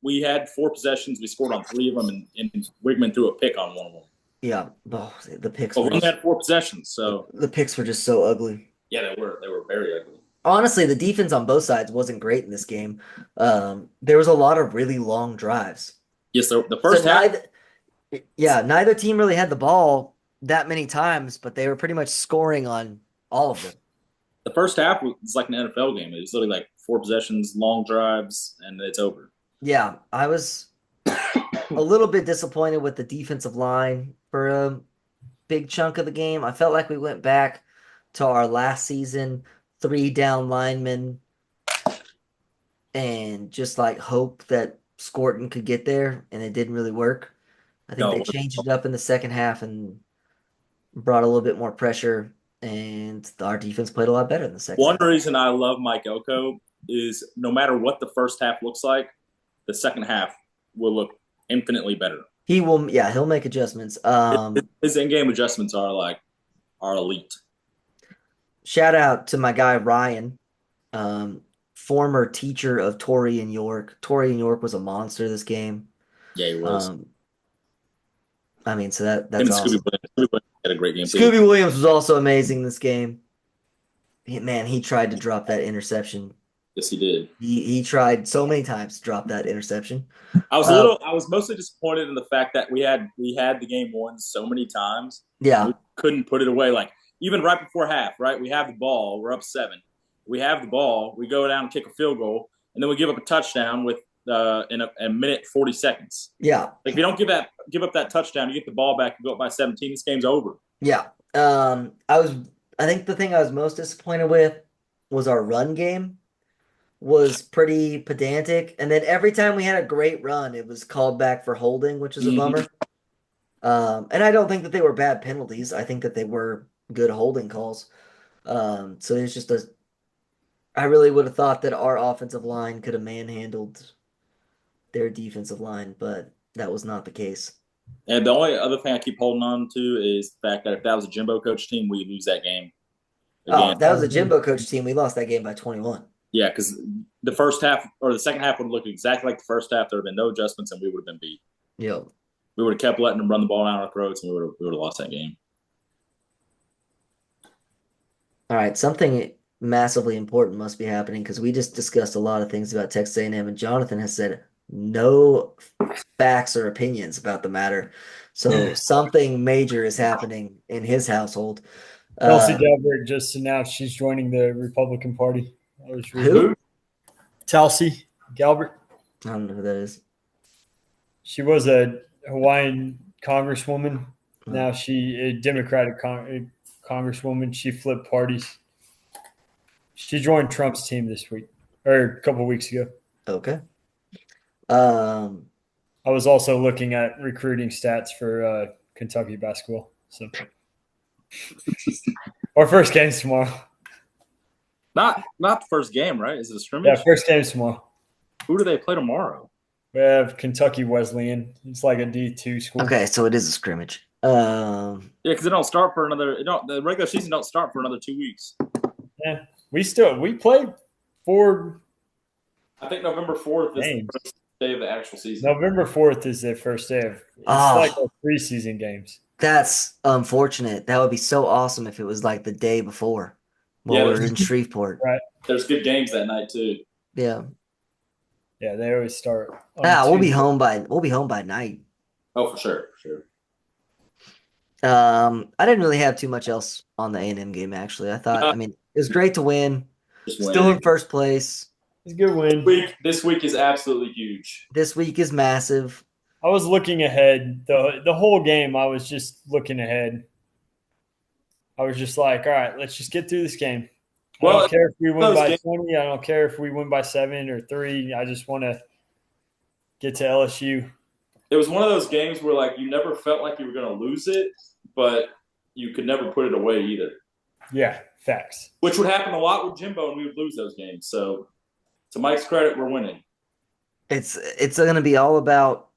we had 4 possessions. We scored on 3 of them, and Wigman threw a pick on one of them. Yeah, the picks But were we only just, had 4 possessions, so the picks were just so ugly. yeah, they were very ugly. Honestly, the defense on both sides wasn't great in this game. There was a lot of really long drives. Yes, the So first half. neither team really had the ball that many times, but they were pretty much scoring on all of them. The first half was like an NFL game. It was literally like 4 possessions, long drives, and it's over. Yeah, I was a little bit disappointed with the defensive line for a big chunk of the game. I felt like we went back to our last season, 3 down linemen, and just like hope that Scorton could get there, and it didn't really work. I think they No, changed it up in the second half and brought a little bit more pressure, and our defense played a lot better in the second one half. reason I love Mike Elko is no matter what the first half looks like, the second half will look infinitely better. He'll make adjustments. His in-game adjustments are elite. Shout out to my guy Ryan, former teacher of Torrey and York. Torrey and York was a monster this game. Yeah, he was. I mean, so that's awesome. Scooby Williams had a great game too. Scooby Williams was also amazing this game. He tried to drop that interception. Yes, he did. He tried so many times to drop that interception. I was mostly disappointed in the fact that we had the game won so many times. Yeah. We couldn't put it away. Like even right before half, right? We have the ball, we're up 7. We have the ball, we go down and kick a field goal, and then we give up a touchdown with in a minute 40 seconds. Yeah. Like if you don't give up that touchdown, you get the ball back, you go up by 17, this game's over. Yeah. I think the thing I was most disappointed with was our run game was pretty pedantic. And then every time we had a great run, it was called back for holding, which is a bummer. And I don't think that they were bad penalties. I think that they were good holding calls. So it's just I really would have thought that our offensive line could have manhandled their defensive line, but that was not the case. And the only other thing I keep holding on to is the fact that if that was a Jimbo coach team, we lose that game. Again. Oh, if that was a Jimbo coach team, we lost that game by 21. Yeah, because the first half or the second half would have looked exactly like the first half. There would have been no adjustments, and we would have been beat. Yep. We would have kept letting them run the ball down our throats, and we would have lost that game. All right, something massively important must be happening because we just discussed a lot of things about Texas A&M, and Jonathan has said no facts or opinions about the matter. So something major is happening in his household. Kelsey Galbert just announced she's joining the Republican Party. Who? Kelsey Galbert. I don't know who that is. She was a Hawaiian congresswoman. Now she a Democratic congresswoman. She flipped parties. She joined Trump's team this week or a couple of weeks ago. Okay. I was also looking at recruiting stats for Kentucky basketball. So our first game's tomorrow. Not the first game, right? Is it a scrimmage? Yeah, first game's tomorrow. Who do they play tomorrow? We have Kentucky Wesleyan. It's like a D2 school. Okay, so it is a scrimmage. Yeah, because it don't start for another. The regular season don't start for another 2 weeks. Yeah, we played for. I think November 4th is the first day of the actual season. November 4th is their first day of. It's like preseason games. That's unfortunate. That would be so awesome if it was like the day before. While we're in Shreveport. Right. There's good games that night too. Yeah. Yeah, they always start. We'll be home by night. Oh, for sure. I didn't really have too much else on the A&M game actually. I thought it was great to win. Still in first place. It's a good win. This week is absolutely huge. This week is massive. I was looking ahead. The whole game I was just looking ahead. I was just like, all right, let's just get through this game. I don't care if we win by 20. I don't care if we win by 7 or 3. I just want to get to LSU. It was one of those games where, like, you never felt like you were going to lose it, but you could never put it away either. Yeah, facts. Which would happen a lot with Jimbo, and we would lose those games. So, to Mike's credit, we're winning. It's going to be all about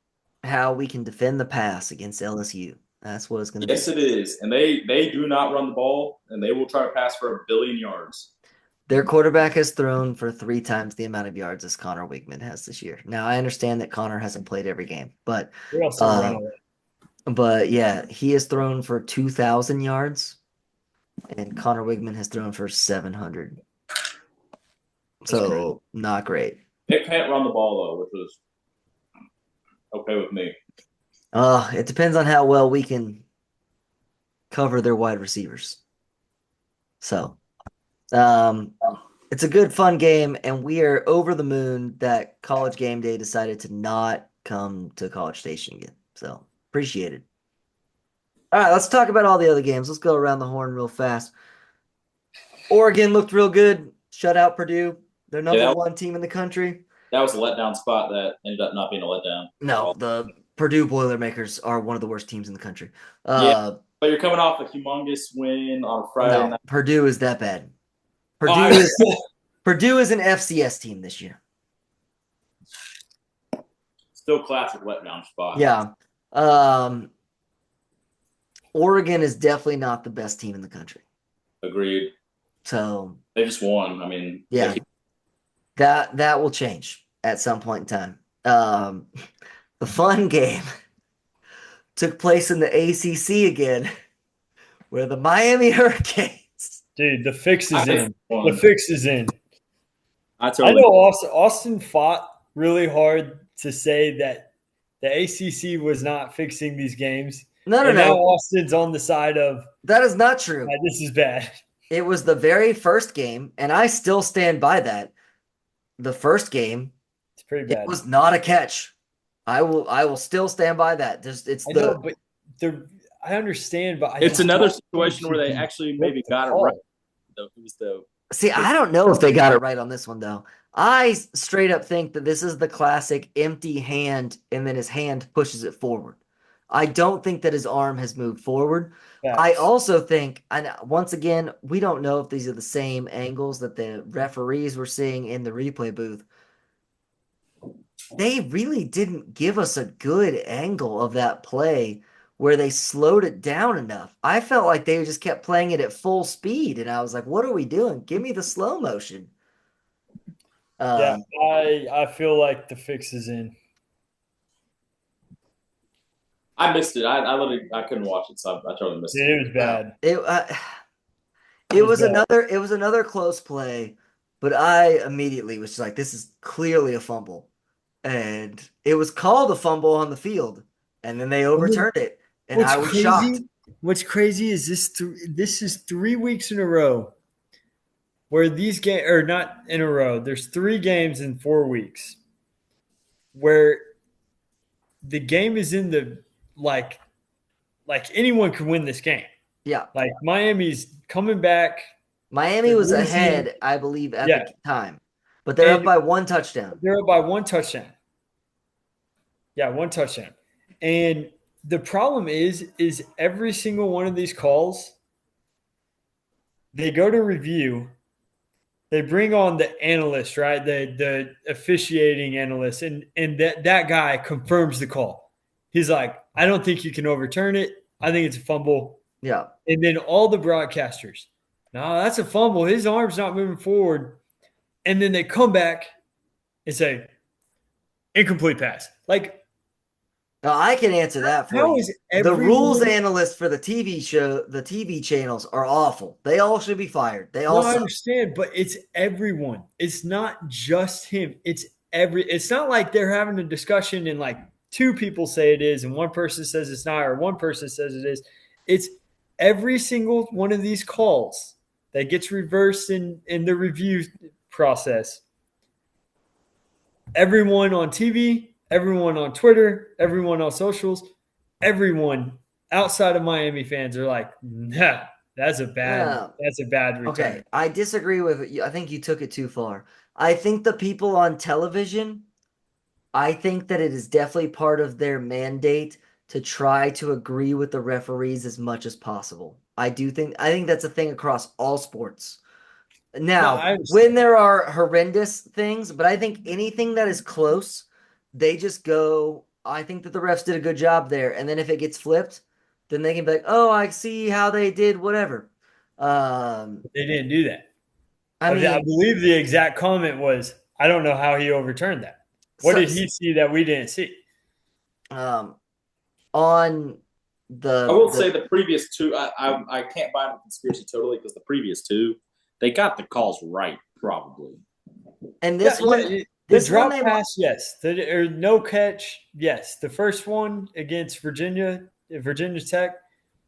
how we can defend the pass against LSU. That's what it's going to be. Yes, it is. And they do not run the ball, and they will try to pass for 1 billion yards. Their quarterback has thrown for 3 times the amount of yards as Connor Wigman has this year. Now I understand that Connor hasn't played every game, but We also run away. yeah, he has thrown for 2,000 yards, and Connor Wigman has thrown for 700. So not great. They can't run the ball though, which was okay with me. It depends on how well we can cover their wide receivers. So, it's a good, fun game, and we are over the moon that College Game Day decided to not come to College Station again. So, appreciate it. All right, let's talk about all the other games. Let's go around the horn real fast. Oregon looked real good. Shut out Purdue. They're number one team in the country. That was a letdown spot that ended up not being a letdown. No, the Purdue Boilermakers are one of the worst teams in the country. Yeah, but you're coming off a humongous win on Friday night. Purdue is that bad. Purdue is an FCS team this year. Still classic letdown spot. Yeah. Oregon is definitely not the best team in the country. Agreed. So they just won. I mean, yeah, that will change at some point in time. The fun game took place in the ACC again, where the Miami Hurricanes. Dude, the fix is in. The fix is in. I know Austin fought really hard to say that the ACC was not fixing these games. No. Now Austin's on the side of that is not true. This is bad. It was the very first game, and I still stand by that. The first game, it's pretty bad. It was not a catch. I will still stand by that. I understand, but it's another situation where they actually maybe got it right. See, I don't know if they got it right on this one though. I straight up think that this is the classic empty hand, and then his hand pushes it forward. I don't think that his arm has moved forward. I also think, and once again, we don't know if these are the same angles that the referees were seeing in the replay booth. They really didn't give us a good angle of that play where they slowed it down enough. I felt like they just kept playing it at full speed, and I was like, what are we doing? Give me the slow motion. I feel like the fix is in. I missed it. I couldn't watch it, so I totally missed it. It was bad. It was another close play, but I immediately was just like, this is clearly a fumble. And it was called a fumble on the field, and then they overturned it, and I was shocked. What's crazy is this is 3 weeks in a row where these games, or not in a row, there's 3 games in 4 weeks where the game is in the like anyone can win this game. Yeah. Like Miami's coming back. Miami was ahead, I believe, at the time. But they're up by 1 touchdown. They're up by 1 touchdown. Yeah, 1 touchdown. And the problem is every single one of these calls, they go to review. They bring on the analyst, right? The officiating analyst, and that guy confirms the call. He's like, I don't think you can overturn it. I think it's a fumble. Yeah. And then all the broadcasters, no, that's a fumble. His arm's not moving forward. And then they come back and say, incomplete pass. Like, now I can answer that for you. The rules analysts for the TV show, the TV channels are awful. They all should be fired. They all. I understand, but it's everyone. It's not just him. It's not like they're having a discussion and like 2 people say it is and 1 person says it's not, or 1 person says it is. It's every single one of these calls that gets reversed in the review process. Everyone on TV, everyone on Twitter, everyone on socials, everyone outside of Miami fans are like, nah, that's a bad return. Okay, I disagree with you. I think you took it too far. I think the people on television, I think that it is definitely part of their mandate to try to agree with the referees as much as possible. I think that's a thing across all sports. Now, when there are horrendous things, but I think anything that is close, they just go, I think that the refs did a good job there. And then if it gets flipped, then they can be like, oh, I see how they did whatever. They didn't do that. I believe the exact comment was, "I don't know how he overturned that. What did he see that we didn't see?" On I will say the previous two, I can't buy the conspiracy totally because the previous two, they got the calls right, probably. And this one, the drop pass, yes. Or no catch, yes. The first one against Virginia Tech,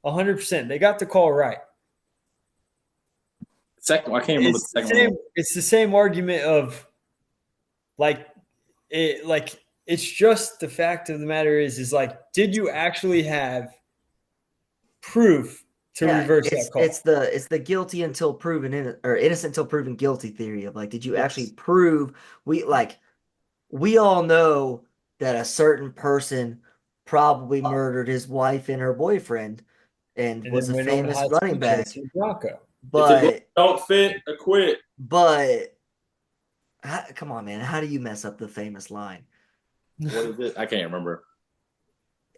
100%. They got the call right. Second, I can't remember the second one. It's the same argument of it's just the fact of the matter is like, did you actually have proof to reverse that call? It's the guilty until proven innocent until proven guilty theory of like, did you actually prove we all know that a certain person probably murdered his wife and her boyfriend and was a famous running back. But if it don't fit, acquit. But come on, man, how do you mess up the famous line? What is it? I can't remember.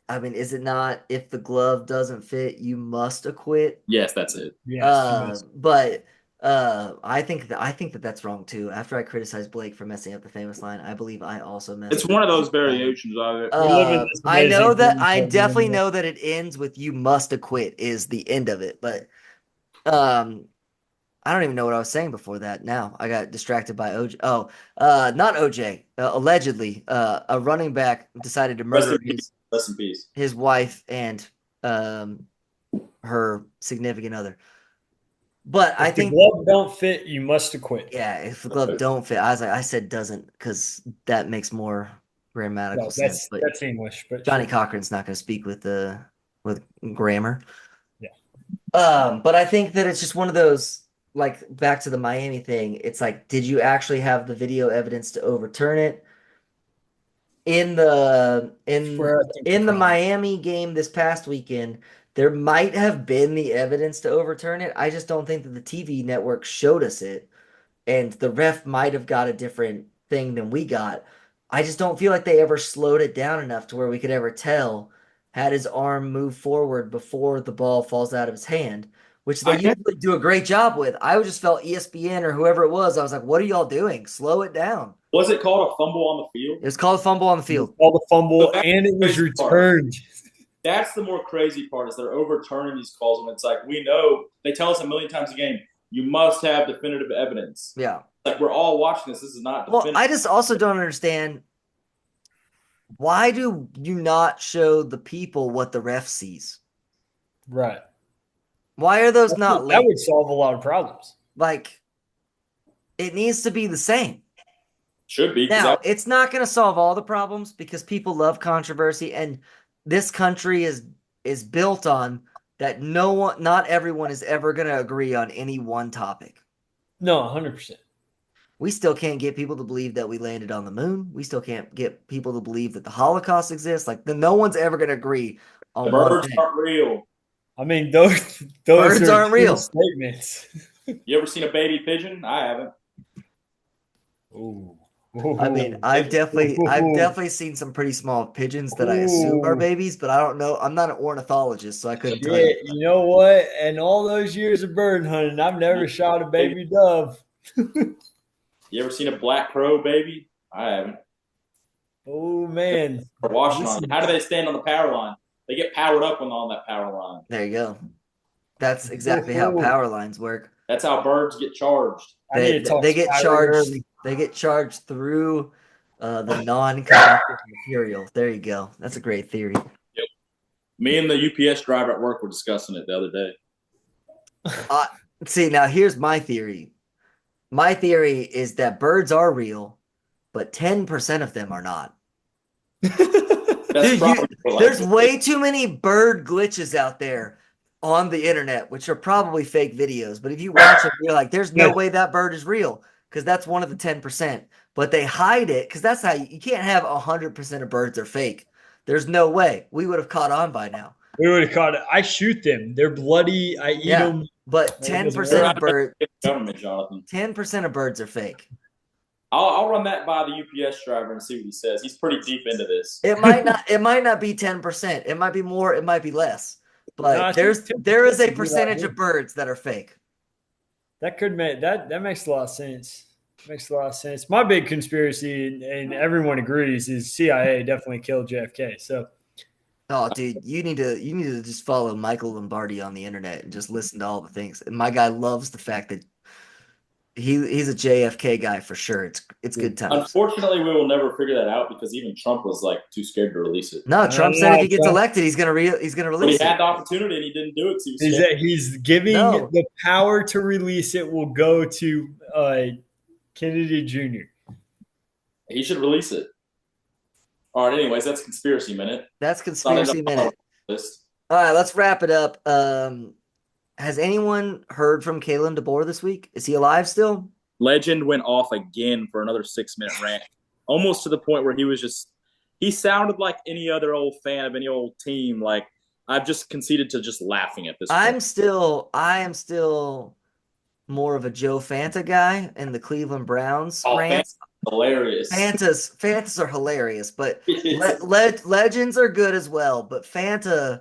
I mean, is it not, if the glove doesn't fit, you must acquit? Yes, that's it. Yes, but I think that that's wrong too. After I criticized Blake for messing up the famous line, I believe I also messed. It's one of those variations of it. I know that I definitely know that it ends with "you must acquit" is the end of it, but I don't even know what I was saying before that. Now I got distracted by OJ. Oh, not OJ. Allegedly, a running back decided to murder his wife and her significant other. But I think the glove don't fit, you must acquit. Yeah, if the glove don't fit, I said doesn't because that makes more grammatical sense. But that's English. But Johnny Cochran's not going to speak with grammar. Yeah. But I think that it's just one of those, like, back to the Miami thing. It's like, did you actually have the video evidence to overturn it? In the Miami game this past weekend, there might have been the evidence to overturn it. I just don't think that the TV network showed us it, and the ref might have got a different thing than we got. I just don't feel like they ever slowed it down enough to where we could ever tell had his arm moved forward before the ball falls out of his hand, which they usually do a great job with. I just felt ESPN or whoever it was, I was like, what are y'all doing? Slow it down. Was it called a fumble on the field? It was called a fumble on the field. It was called a fumble, and it was returned. That's the more crazy part, is they're overturning these calls when it's like, we know, they tell us a million times a game, you must have definitive evidence. Yeah. Like, we're all watching this. This is not definitive. Well, I just also don't understand, why do you not show the people what the ref sees? Right. Why are those not linked? That would solve a lot of problems. Like, it needs to be the same. Should be. Now, it's not going to solve all the problems because people love controversy, and this country is built on that not everyone is ever going to agree on any one topic. No, 100%. We still can't get people to believe that we landed on the moon. We still can't get people to believe that the Holocaust exists. Like, no one's ever going to agree on birds aren't real. I mean, those birds aren't real statements. You ever seen a baby pigeon? I haven't. Ooh. I mean, I've definitely seen some pretty small pigeons that I assume are babies, but I don't know. I'm not an ornithologist, so I couldn't tell you. You know what? In all those years of bird hunting, I've never shot a baby dove. You ever seen a black crow baby? I haven't. Oh, man. How do they stand on the power line? They get powered up when they're on that power line. There you go. That's exactly how power lines work. That's how birds get charged. They get charged. They get charged through the non-conductive material. There you go. That's a great theory. Yep. Me and the UPS driver at work were discussing it the other day. See, now here's my theory. My theory is that birds are real, but 10% of them are not. Dude, there's way too many bird glitches out there on the internet, which are probably fake videos. But if you watch them, you're like, there's no way that bird is real, because that's one of the 10%. But they hide it because that's how you can't have 100% of birds are fake. There's no way. We would have caught on by now. We would have caught it. I shoot them. They're bloody. I eat them. But 10% of birds. Government, Jonathan. 10% of birds are fake. I'll run that by the UPS driver and see what he says. He's pretty deep into this. It might not be 10%. It might be more. It might be less. But there is a percentage of birds that are fake. That could make that makes a lot of sense. Makes a lot of sense. My big conspiracy, and everyone agrees, is CIA definitely killed JFK. So Oh, dude, you need to just follow Michael Lombardi on the internet and just listen to all the things. And my guy loves the fact that he's a JFK guy for sure. It's good times. Unfortunately, we will never figure that out because even Trump was like too scared to release it. No, Trump said if he gets elected, he's gonna But he release had it. the opportunity and he didn't do it. So he was he's scared. he's giving No. the power to release it will go to Kennedy Jr. He should release it. All right. Anyways, that's conspiracy minute. That's conspiracy Not enough minute. list. All right, let's wrap it up. Has anyone heard from Kalen DeBoer this week? Is he alive still? Legend went off again for another 6-minute rant, almost to the point where he sounded like any other old fan of any old team. Like I've just conceded to just laughing at this I point. am still more of a Joe Fanta guy and the Cleveland Browns Oh, rants. hilarious. Fantas are hilarious, but legends are good as well. But Fanta's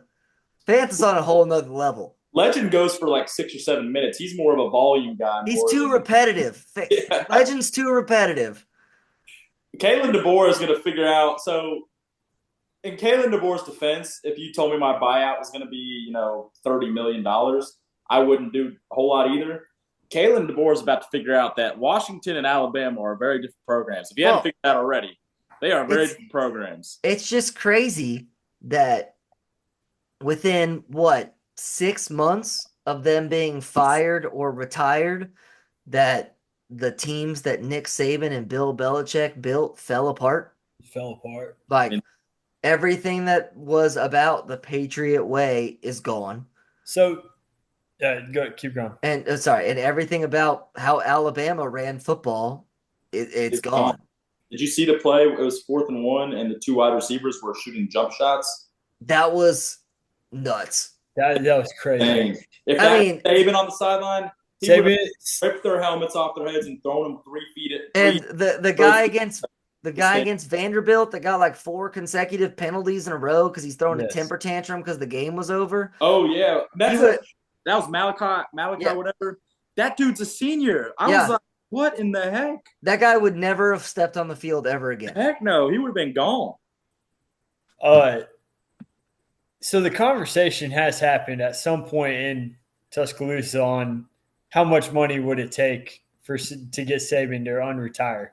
on a whole nother level. Legend goes for like 6 or 7 minutes. He's more of a volume guy. He's too repetitive. Yeah. Legend's too repetitive. Kalen DeBoer is going to figure out. So, in Kalen DeBoer's defense, if you told me my buyout was going to be, $30 million, I wouldn't do a whole lot either. Kalen DeBoer is about to figure out that Washington and Alabama are very different programs. If you hadn't figured that out already, they are very different programs. It's just crazy that within 6 months of them being fired or retired, that the teams that Nick Saban and Bill Belichick built fell apart. Like everything that was about the Patriot way is gone. So, keep going. And and everything about how Alabama ran football, it's gone. Did you see the play? It was 4th and 1, and the 2 wide receivers were shooting jump shots. That was nuts. That was crazy. Dang. If Saban on the sideline, he would have ripped their helmets off their heads and thrown them 3 feet. And the guy against Vanderbilt that got like 4 consecutive penalties in a row because he's throwing a temper tantrum because the game was over. Oh yeah, that was Malachi, whatever. That dude's a senior. I was like, what in the heck? That guy would never have stepped on the field ever again. Heck no, he would have been gone. So the conversation has happened at some point in Tuscaloosa on how much money would it take to get Saban to unretire,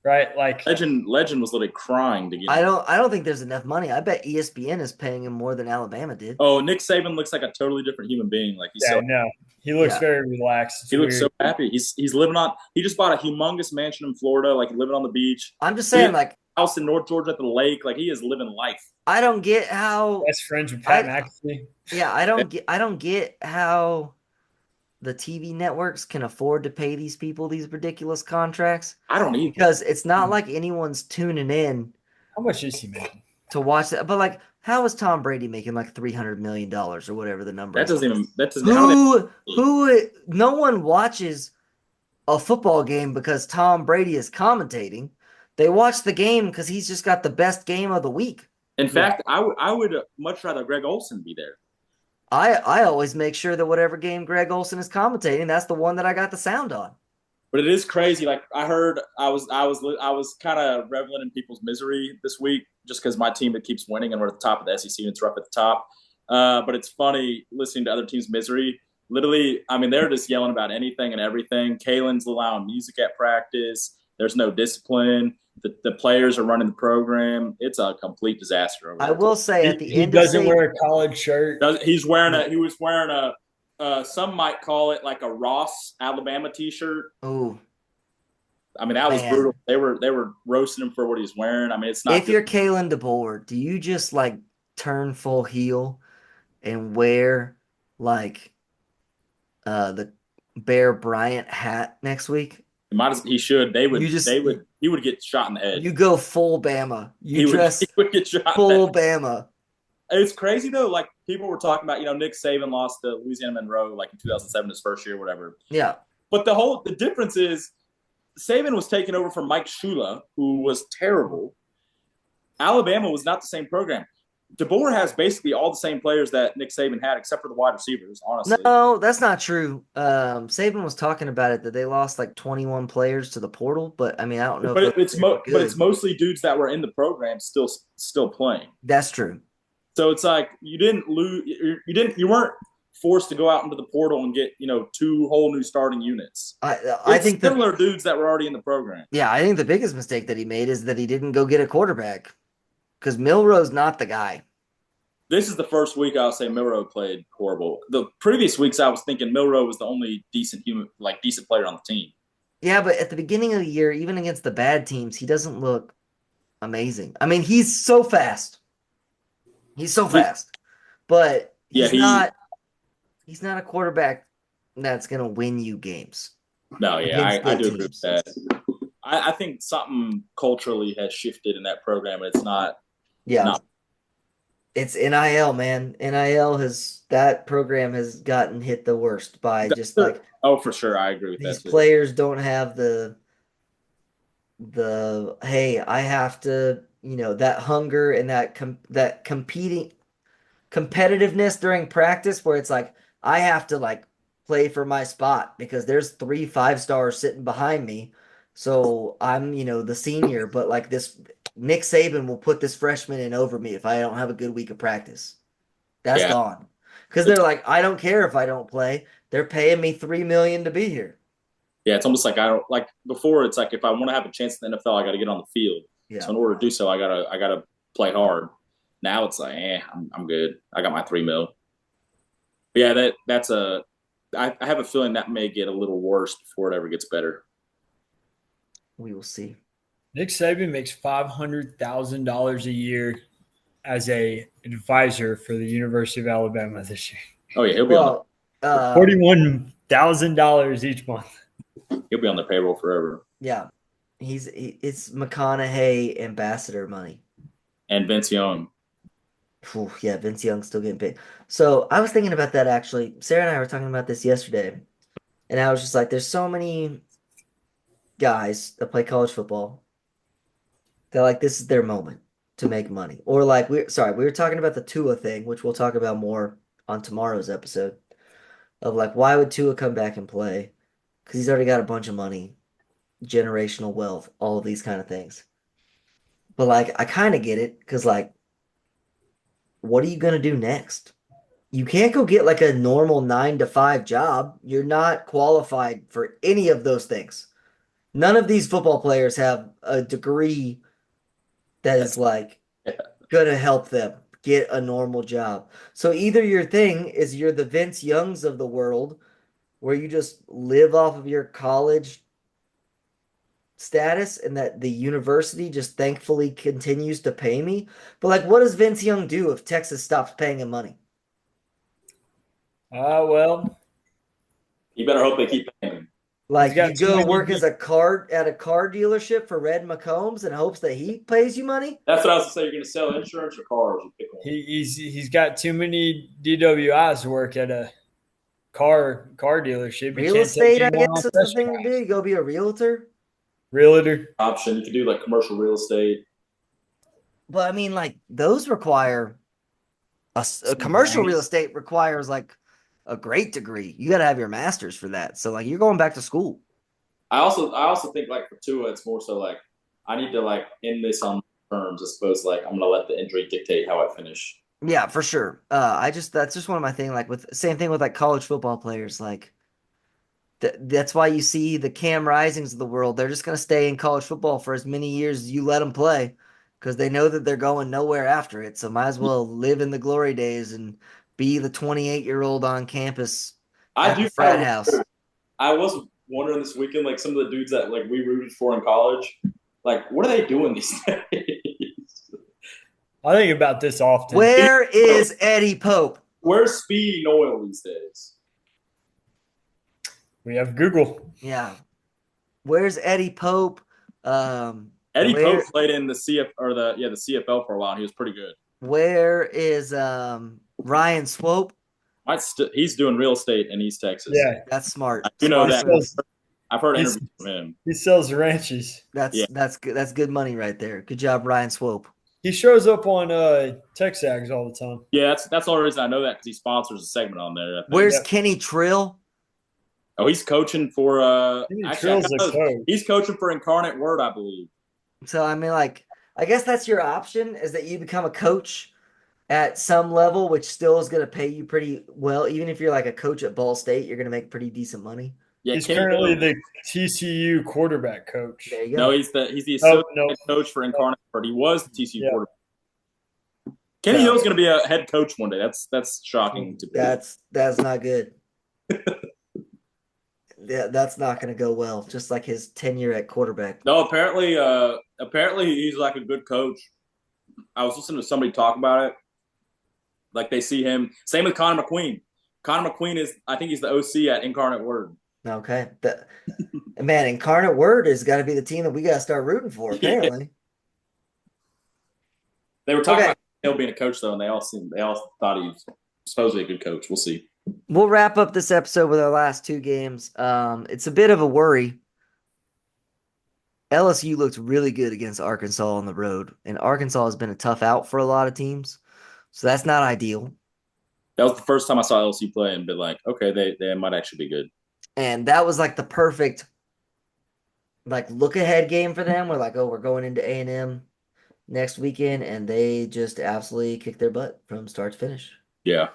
right? Like Legend was literally crying to get. I don't think there's enough money. I bet ESPN is paying him more than Alabama did. Oh, Nick Saban looks like a totally different human being. Like he looks very relaxed. He looks so happy. He's living on. He just bought a humongous mansion in Florida, like living on the beach. I'm just saying, like house in North Georgia at the lake. Like he is living life. I don't get how best friends with Pat McAfee. Yeah, I don't get how the TV networks can afford to pay these people these ridiculous contracts. I don't either. Because it's not like anyone's tuning in. How much is he making? To watch that. But like, how is Tom Brady making like $300 million or whatever the number is? That doesn't no one watches a football game because Tom Brady is commentating. They watch the game because he's just got the best game of the week. In fact, I would much rather Greg Olsen be there. I always make sure that whatever game Greg Olsen is commentating, that's the one that I got the sound on. But it is crazy. Like I heard, I was kind of reveling in people's misery this week just because my team, it keeps winning and we're at the top of the SEC and it's rough at the top. But it's funny listening to other teams' misery. Literally, I mean, they're just yelling about anything and everything. Kalen's allowing music at practice. There's no discipline. The players are running the program. It's a complete disaster over there. I will say at the end, he doesn't wear a collared shirt. He was wearing a some might call it like a Ross Alabama t-shirt. Oh, I mean that was brutal. They were roasting him for what he's wearing. I mean it's not. If you're Kalen DeBoer, do you just like turn full heel and wear like the Bear Bryant hat next week? He should. He would get shot in the head. You go full Bama. He would get shot full Bama. It's crazy though. Like people were talking about, Nick Saban lost to Louisiana Monroe like in 2007, his first year, whatever. Yeah. But the difference is Saban was taken over from Mike Shula, who was terrible. Alabama was not the same program. DeBoer has basically all the same players that Nick Saban had, except for the wide receivers. Honestly, No, that's not true. Saban was talking about it that they lost like 21 players to the portal, but I mean, I don't know if those players were but it's good. mostly dudes that were in the program still playing. That's true. So it's like you didn't lose. You weren't forced to go out into the portal and get two whole new starting units. I It's think similar dudes that were already in the program. yeah, I think the biggest mistake that he made is that he didn't go get a quarterback because Milroe's not the guy. This is the first week I'll say Milroe played horrible. The previous weeks I was thinking Milroe was the only decent player on the team. Yeah, but at the beginning of the year, even against the bad teams, he doesn't look amazing. I mean, he's so fast. He's so fast. But he's not a quarterback that's gonna win you games. No, yeah, I do agree with that. I think something culturally has shifted in that program, and it's not. Yeah, it's NIL, man. That program has gotten hit the worst by just like for sure, I agree with that. These players don't have the hey, I have to, that hunger and that competing competitiveness during practice where it's like I have to like play for my spot because there's 3 5-stars sitting behind me. So I'm, the senior, but like this Nick Saban will put this freshman in over me if I don't have a good week of practice. That's gone. Because they're like, I don't care if I don't play. They're paying me $3 million to be here. Yeah, it's almost like I don't like before. It's like if I want to have a chance in the NFL, I got to get on the field. Yeah. So in order to do so, I gotta play hard. Now it's like, I'm good. I got my $3 million. But yeah, that's I have a feeling that may get a little worse before it ever gets better. We will see. Nick Saban makes $500,000 a year as a advisor for the University of Alabama this year. Oh yeah, he'll be on $41,000 each month. He'll be on the payroll forever. Yeah, it's McConaughey ambassador money. And Vince Young. Ooh, yeah, Vince Young's still getting paid. So I was thinking about that actually. Sarah and I were talking about this yesterday, and I was just like, "There's so many guys that play college football. They're like, this is their moment to make money." Or like, we were talking about the Tua thing, which we'll talk about more on tomorrow's episode. Of like, why would Tua come back and play? Because he's already got a bunch of money, generational wealth, all of these kind of things. But like, I kind of get it because like, what are you gonna do next? You can't go get like a normal 9 to 5 job. You're not qualified for any of those things. None of these football players have a degree that is like gonna help them get a normal job. So either your thing is you're the Vince Youngs of the world, where you just live off of your college status and that the university just thankfully continues to pay me. But like, what does Vince Young do if Texas stops paying him money? Well, you better hope they keep paying him. Like, you go work at a car dealership for Red McCombs and hopes that he pays you money? That's what I was going to say. You're going to sell insurance or cars. You pick one. He's got too many DWIs to work at a car dealership. Real estate, I guess, is the thing to do. You go be a realtor. Option. You can do like commercial real estate. But I mean, like, those require a commercial real estate requires like a great degree. You got to have your master's for that. So like, you're going back to school. I also think like for Tua, it's more so like I need to like end this on terms as opposed to like I'm gonna let the injury dictate how I finish. Yeah, for sure. That's just one of my thing. Like same thing with like college football players. Like that's why you see the Cam Risings of the world. They're just gonna stay in college football for as many years as you let them play, because they know that they're going nowhere after it. So might as well live in the glory days and be the 28-year-old on campus at the frat house. I was wondering this weekend, like some of the dudes that like we rooted for in college, like what are they doing these days? I think about this often. Where is Eddie Pope? Where's Speedy Noel these days? We have Google. Yeah. Swope? Eddie Pope played in the CFL for a while. And he was pretty good. Where is Ryan Swope? He's doing real estate in East Texas. Yeah, that's smart. You know that. I've heard interviews from him. He sells ranches. That's good. That's good money right there. Good job, Ryan Swope. He shows up on Texags all the time. Yeah, that's the only reason I know that because he sponsors a segment on there. I think. Where's Yeah. Kenny Trill? Oh, he's coaching for. Actually, Trill's the coach. he's coaching for Incarnate Word, I believe. So I mean, like, I guess that's your option is that you become a coach at some level, which still is going to pay you pretty well. Even if you're like a coach at Ball State, you're going to make pretty decent money. Yeah, He's Kenny currently Hill. the TCU quarterback coach. There you go. No, he's the assistant no. head coach for Incarnate Word. He was the TCU Yeah. quarterback. Kenny Yeah. Hill's going to be a head coach one day. That's shocking to me. That's not good. Yeah, that's not going to go well. Just like his tenure at quarterback. No, apparently he's like a good coach. I was listening to somebody talk about it. Like they see him. Same with Connor McQueen. Connor McQueen I think he's the OC at Incarnate Word. Okay, man, Incarnate Word has got to be the team that we got to start rooting for. Apparently, They were talking about Hill being a coach though, and they all thought he was supposedly a good coach. We'll see. we'll wrap up this episode with our last two games. It's a bit of a worry. LSU looked really good against Arkansas on the road, and Arkansas has been a tough out for a lot of teams, so that's not ideal. That was the first time I saw LSU play and been like, okay, they might actually be good. And that was like the perfect like look ahead game for them. We're like, oh, we're going into A&M next weekend, and they just absolutely kicked their butt from start to finish. Yeah.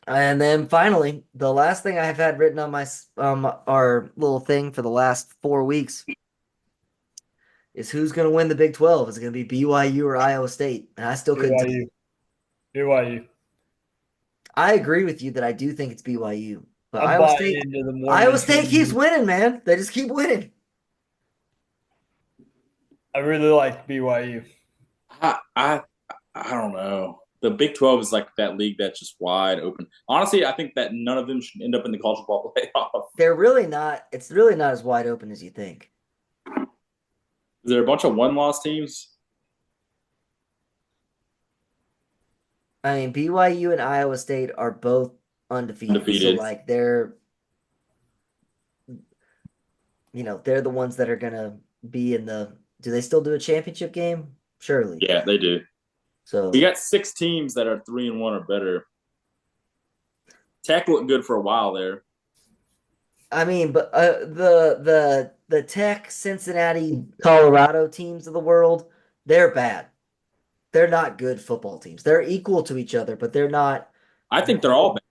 And then finally, the last thing I've had written on my our little thing for the last 4 weeks is who's going to win the Big 12. Is it going to be BYU or Iowa State? And I still couldn't tell you. BYU. I agree with you that I do think it's BYU. But I'm buying into the Iowa State keeps winning, man. They just keep winning. I really like BYU. I don't know. The Big 12 is like that league that's just wide open. Honestly, I think that none of them should end up in the college football playoff. They're really not. It's really not as wide open as you think. Is there a bunch of one-loss teams? I mean, BYU and Iowa State are both undefeated. So, like, they're the ones that are going to be in the – do they still do a championship game? Surely. Yeah, they do. So we got 6 teams that are 3-1 or better. Tech looked good for a while there. I mean, but the Tech, Cincinnati, Colorado teams of the world, they're bad. They're not good football teams. They're equal to each other, but they're not. I think they're all bad.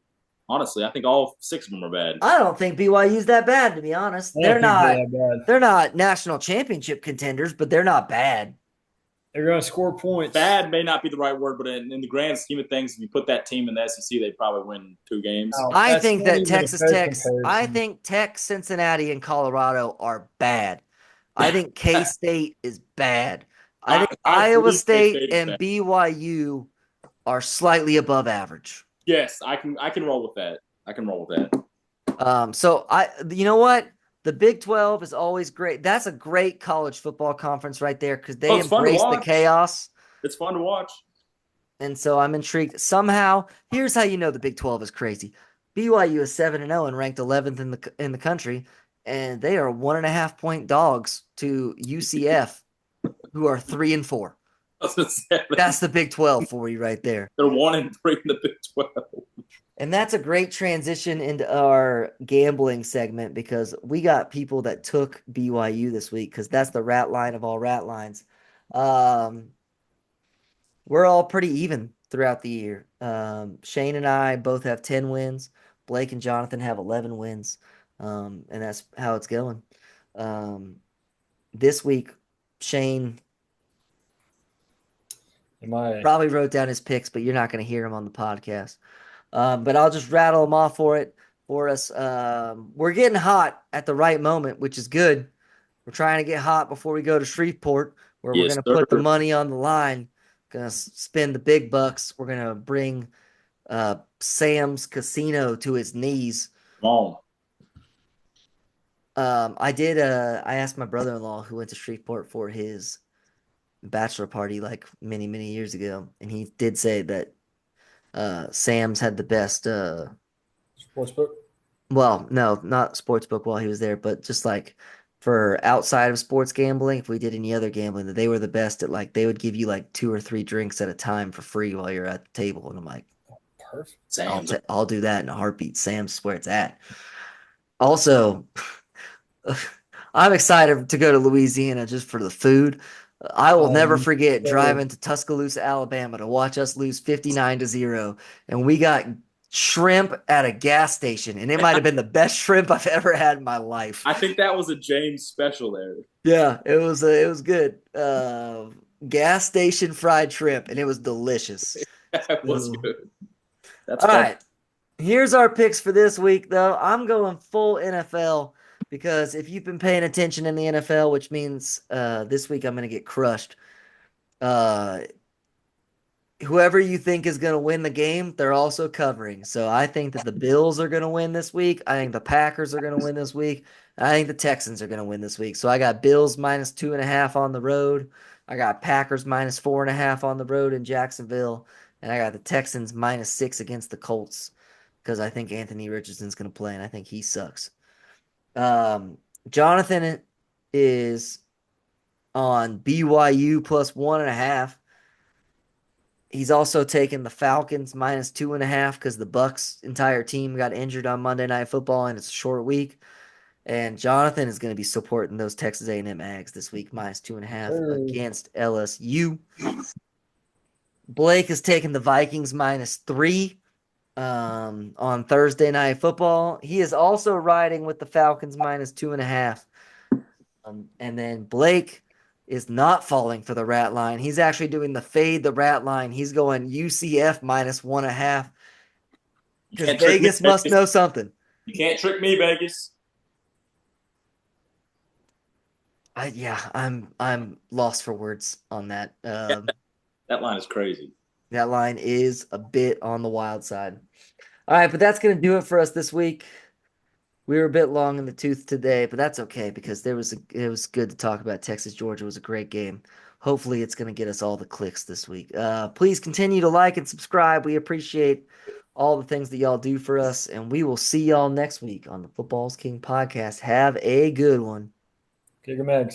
Honestly, I think all 6 of them are bad. I don't think BYU's that bad, to be honest. They're not national championship contenders, but they're not bad. They're going to score points. Bad may not be the right word, but in the grand scheme of things, if you put that team in the SEC, they'd probably win 2 games. No, I think that I think Tech, Cincinnati, and Colorado are bad. I think K-State is bad. I think Iowa State and BYU are slightly above average. Yes, I can roll with that. So you know what? The Big 12 is always great. That's a great college football conference right there because they embrace the chaos. It's fun to watch. And so I'm intrigued. Somehow, here's how you know the Big 12 is crazy. BYU is 7-0 and ranked 11th in the country, and they are 1.5-point dogs to UCF, who are 3-4. That's the Big 12 for you right there. They're 1-3 in the Big 12. And that's a great transition into our gambling segment because we got people that took BYU this week because that's the rat line of all rat lines. We're all pretty even throughout the year. Shane and I both have 10 wins. Blake and Jonathan have 11 wins. And that's how it's going. This week, Shane probably wrote down his picks, but you're not going to hear him on the podcast. But I'll just rattle them off for us. We're getting hot at the right moment, which is good. We're trying to get hot before we go to Shreveport, where we're going to put the money on the line. Going to spend the big bucks. We're going to bring Sam's Casino to his knees. Come on. I asked my brother-in-law who went to Shreveport for his bachelor party like many, many years ago, and he did say that Sam's had the best sportsbook. Well, no, not sportsbook while he was there, but just like for outside of sports gambling, if we did any other gambling, that they were the best at like they would give you like 2 or 3 drinks at a time for free while you're at the table. And I'm like, Perfect. Sam's. I'll do that in a heartbeat. Sam's where it's at. Also, I'm excited to go to Louisiana just for the food. I will never forget driving to Tuscaloosa, Alabama to watch us lose 59-0. And we got shrimp at a gas station. And it might have been the best shrimp I've ever had in my life. I think that was a James special there. Yeah, it was good. Gas station fried shrimp, and it was delicious. That was good. That's All fun. right. Here's our picks for this week, though. I'm going full NFL because if you've been paying attention in the NFL, which means this week I'm going to get crushed. Whoever you think is going to win the game, they're also covering. So I think that the Bills are going to win this week. I think the Packers are going to win this week. I think the Texans are going to win this week. So I got Bills -2.5 on the road. I got Packers -4.5 on the road in Jacksonville. And I got the Texans -6 against the Colts because I think Anthony Richardson's going to play and I think he sucks. Jonathan is on BYU +1.5. He's also taken the Falcons -2.5 because the Bucks' entire team got injured on Monday Night Football and it's a short week. And Jonathan is going to be supporting those Texas A&M Aggies this week -2.5 against LSU. Blake is taking the Vikings -3 on Thursday Night Football. He is also riding with the Falcons -2.5. And then Blake is not falling for the rat line. He's actually doing the fade the rat line. He's going UCF -1.5 because Vegas must know something. You can't trick me, Vegas. I'm lost for words on that. That line is crazy. That line is a bit on the wild side. All right, but that's going to do it for us this week. We were a bit long in the tooth today, but that's okay because it was good to talk about Texas Georgia. It was a great game. Hopefully, it's going to get us all the clicks this week. Please continue to like and subscribe. We appreciate all the things that y'all do for us, and we will see y'all next week on the Football's King podcast. Have a good one. Kick 'em eggs.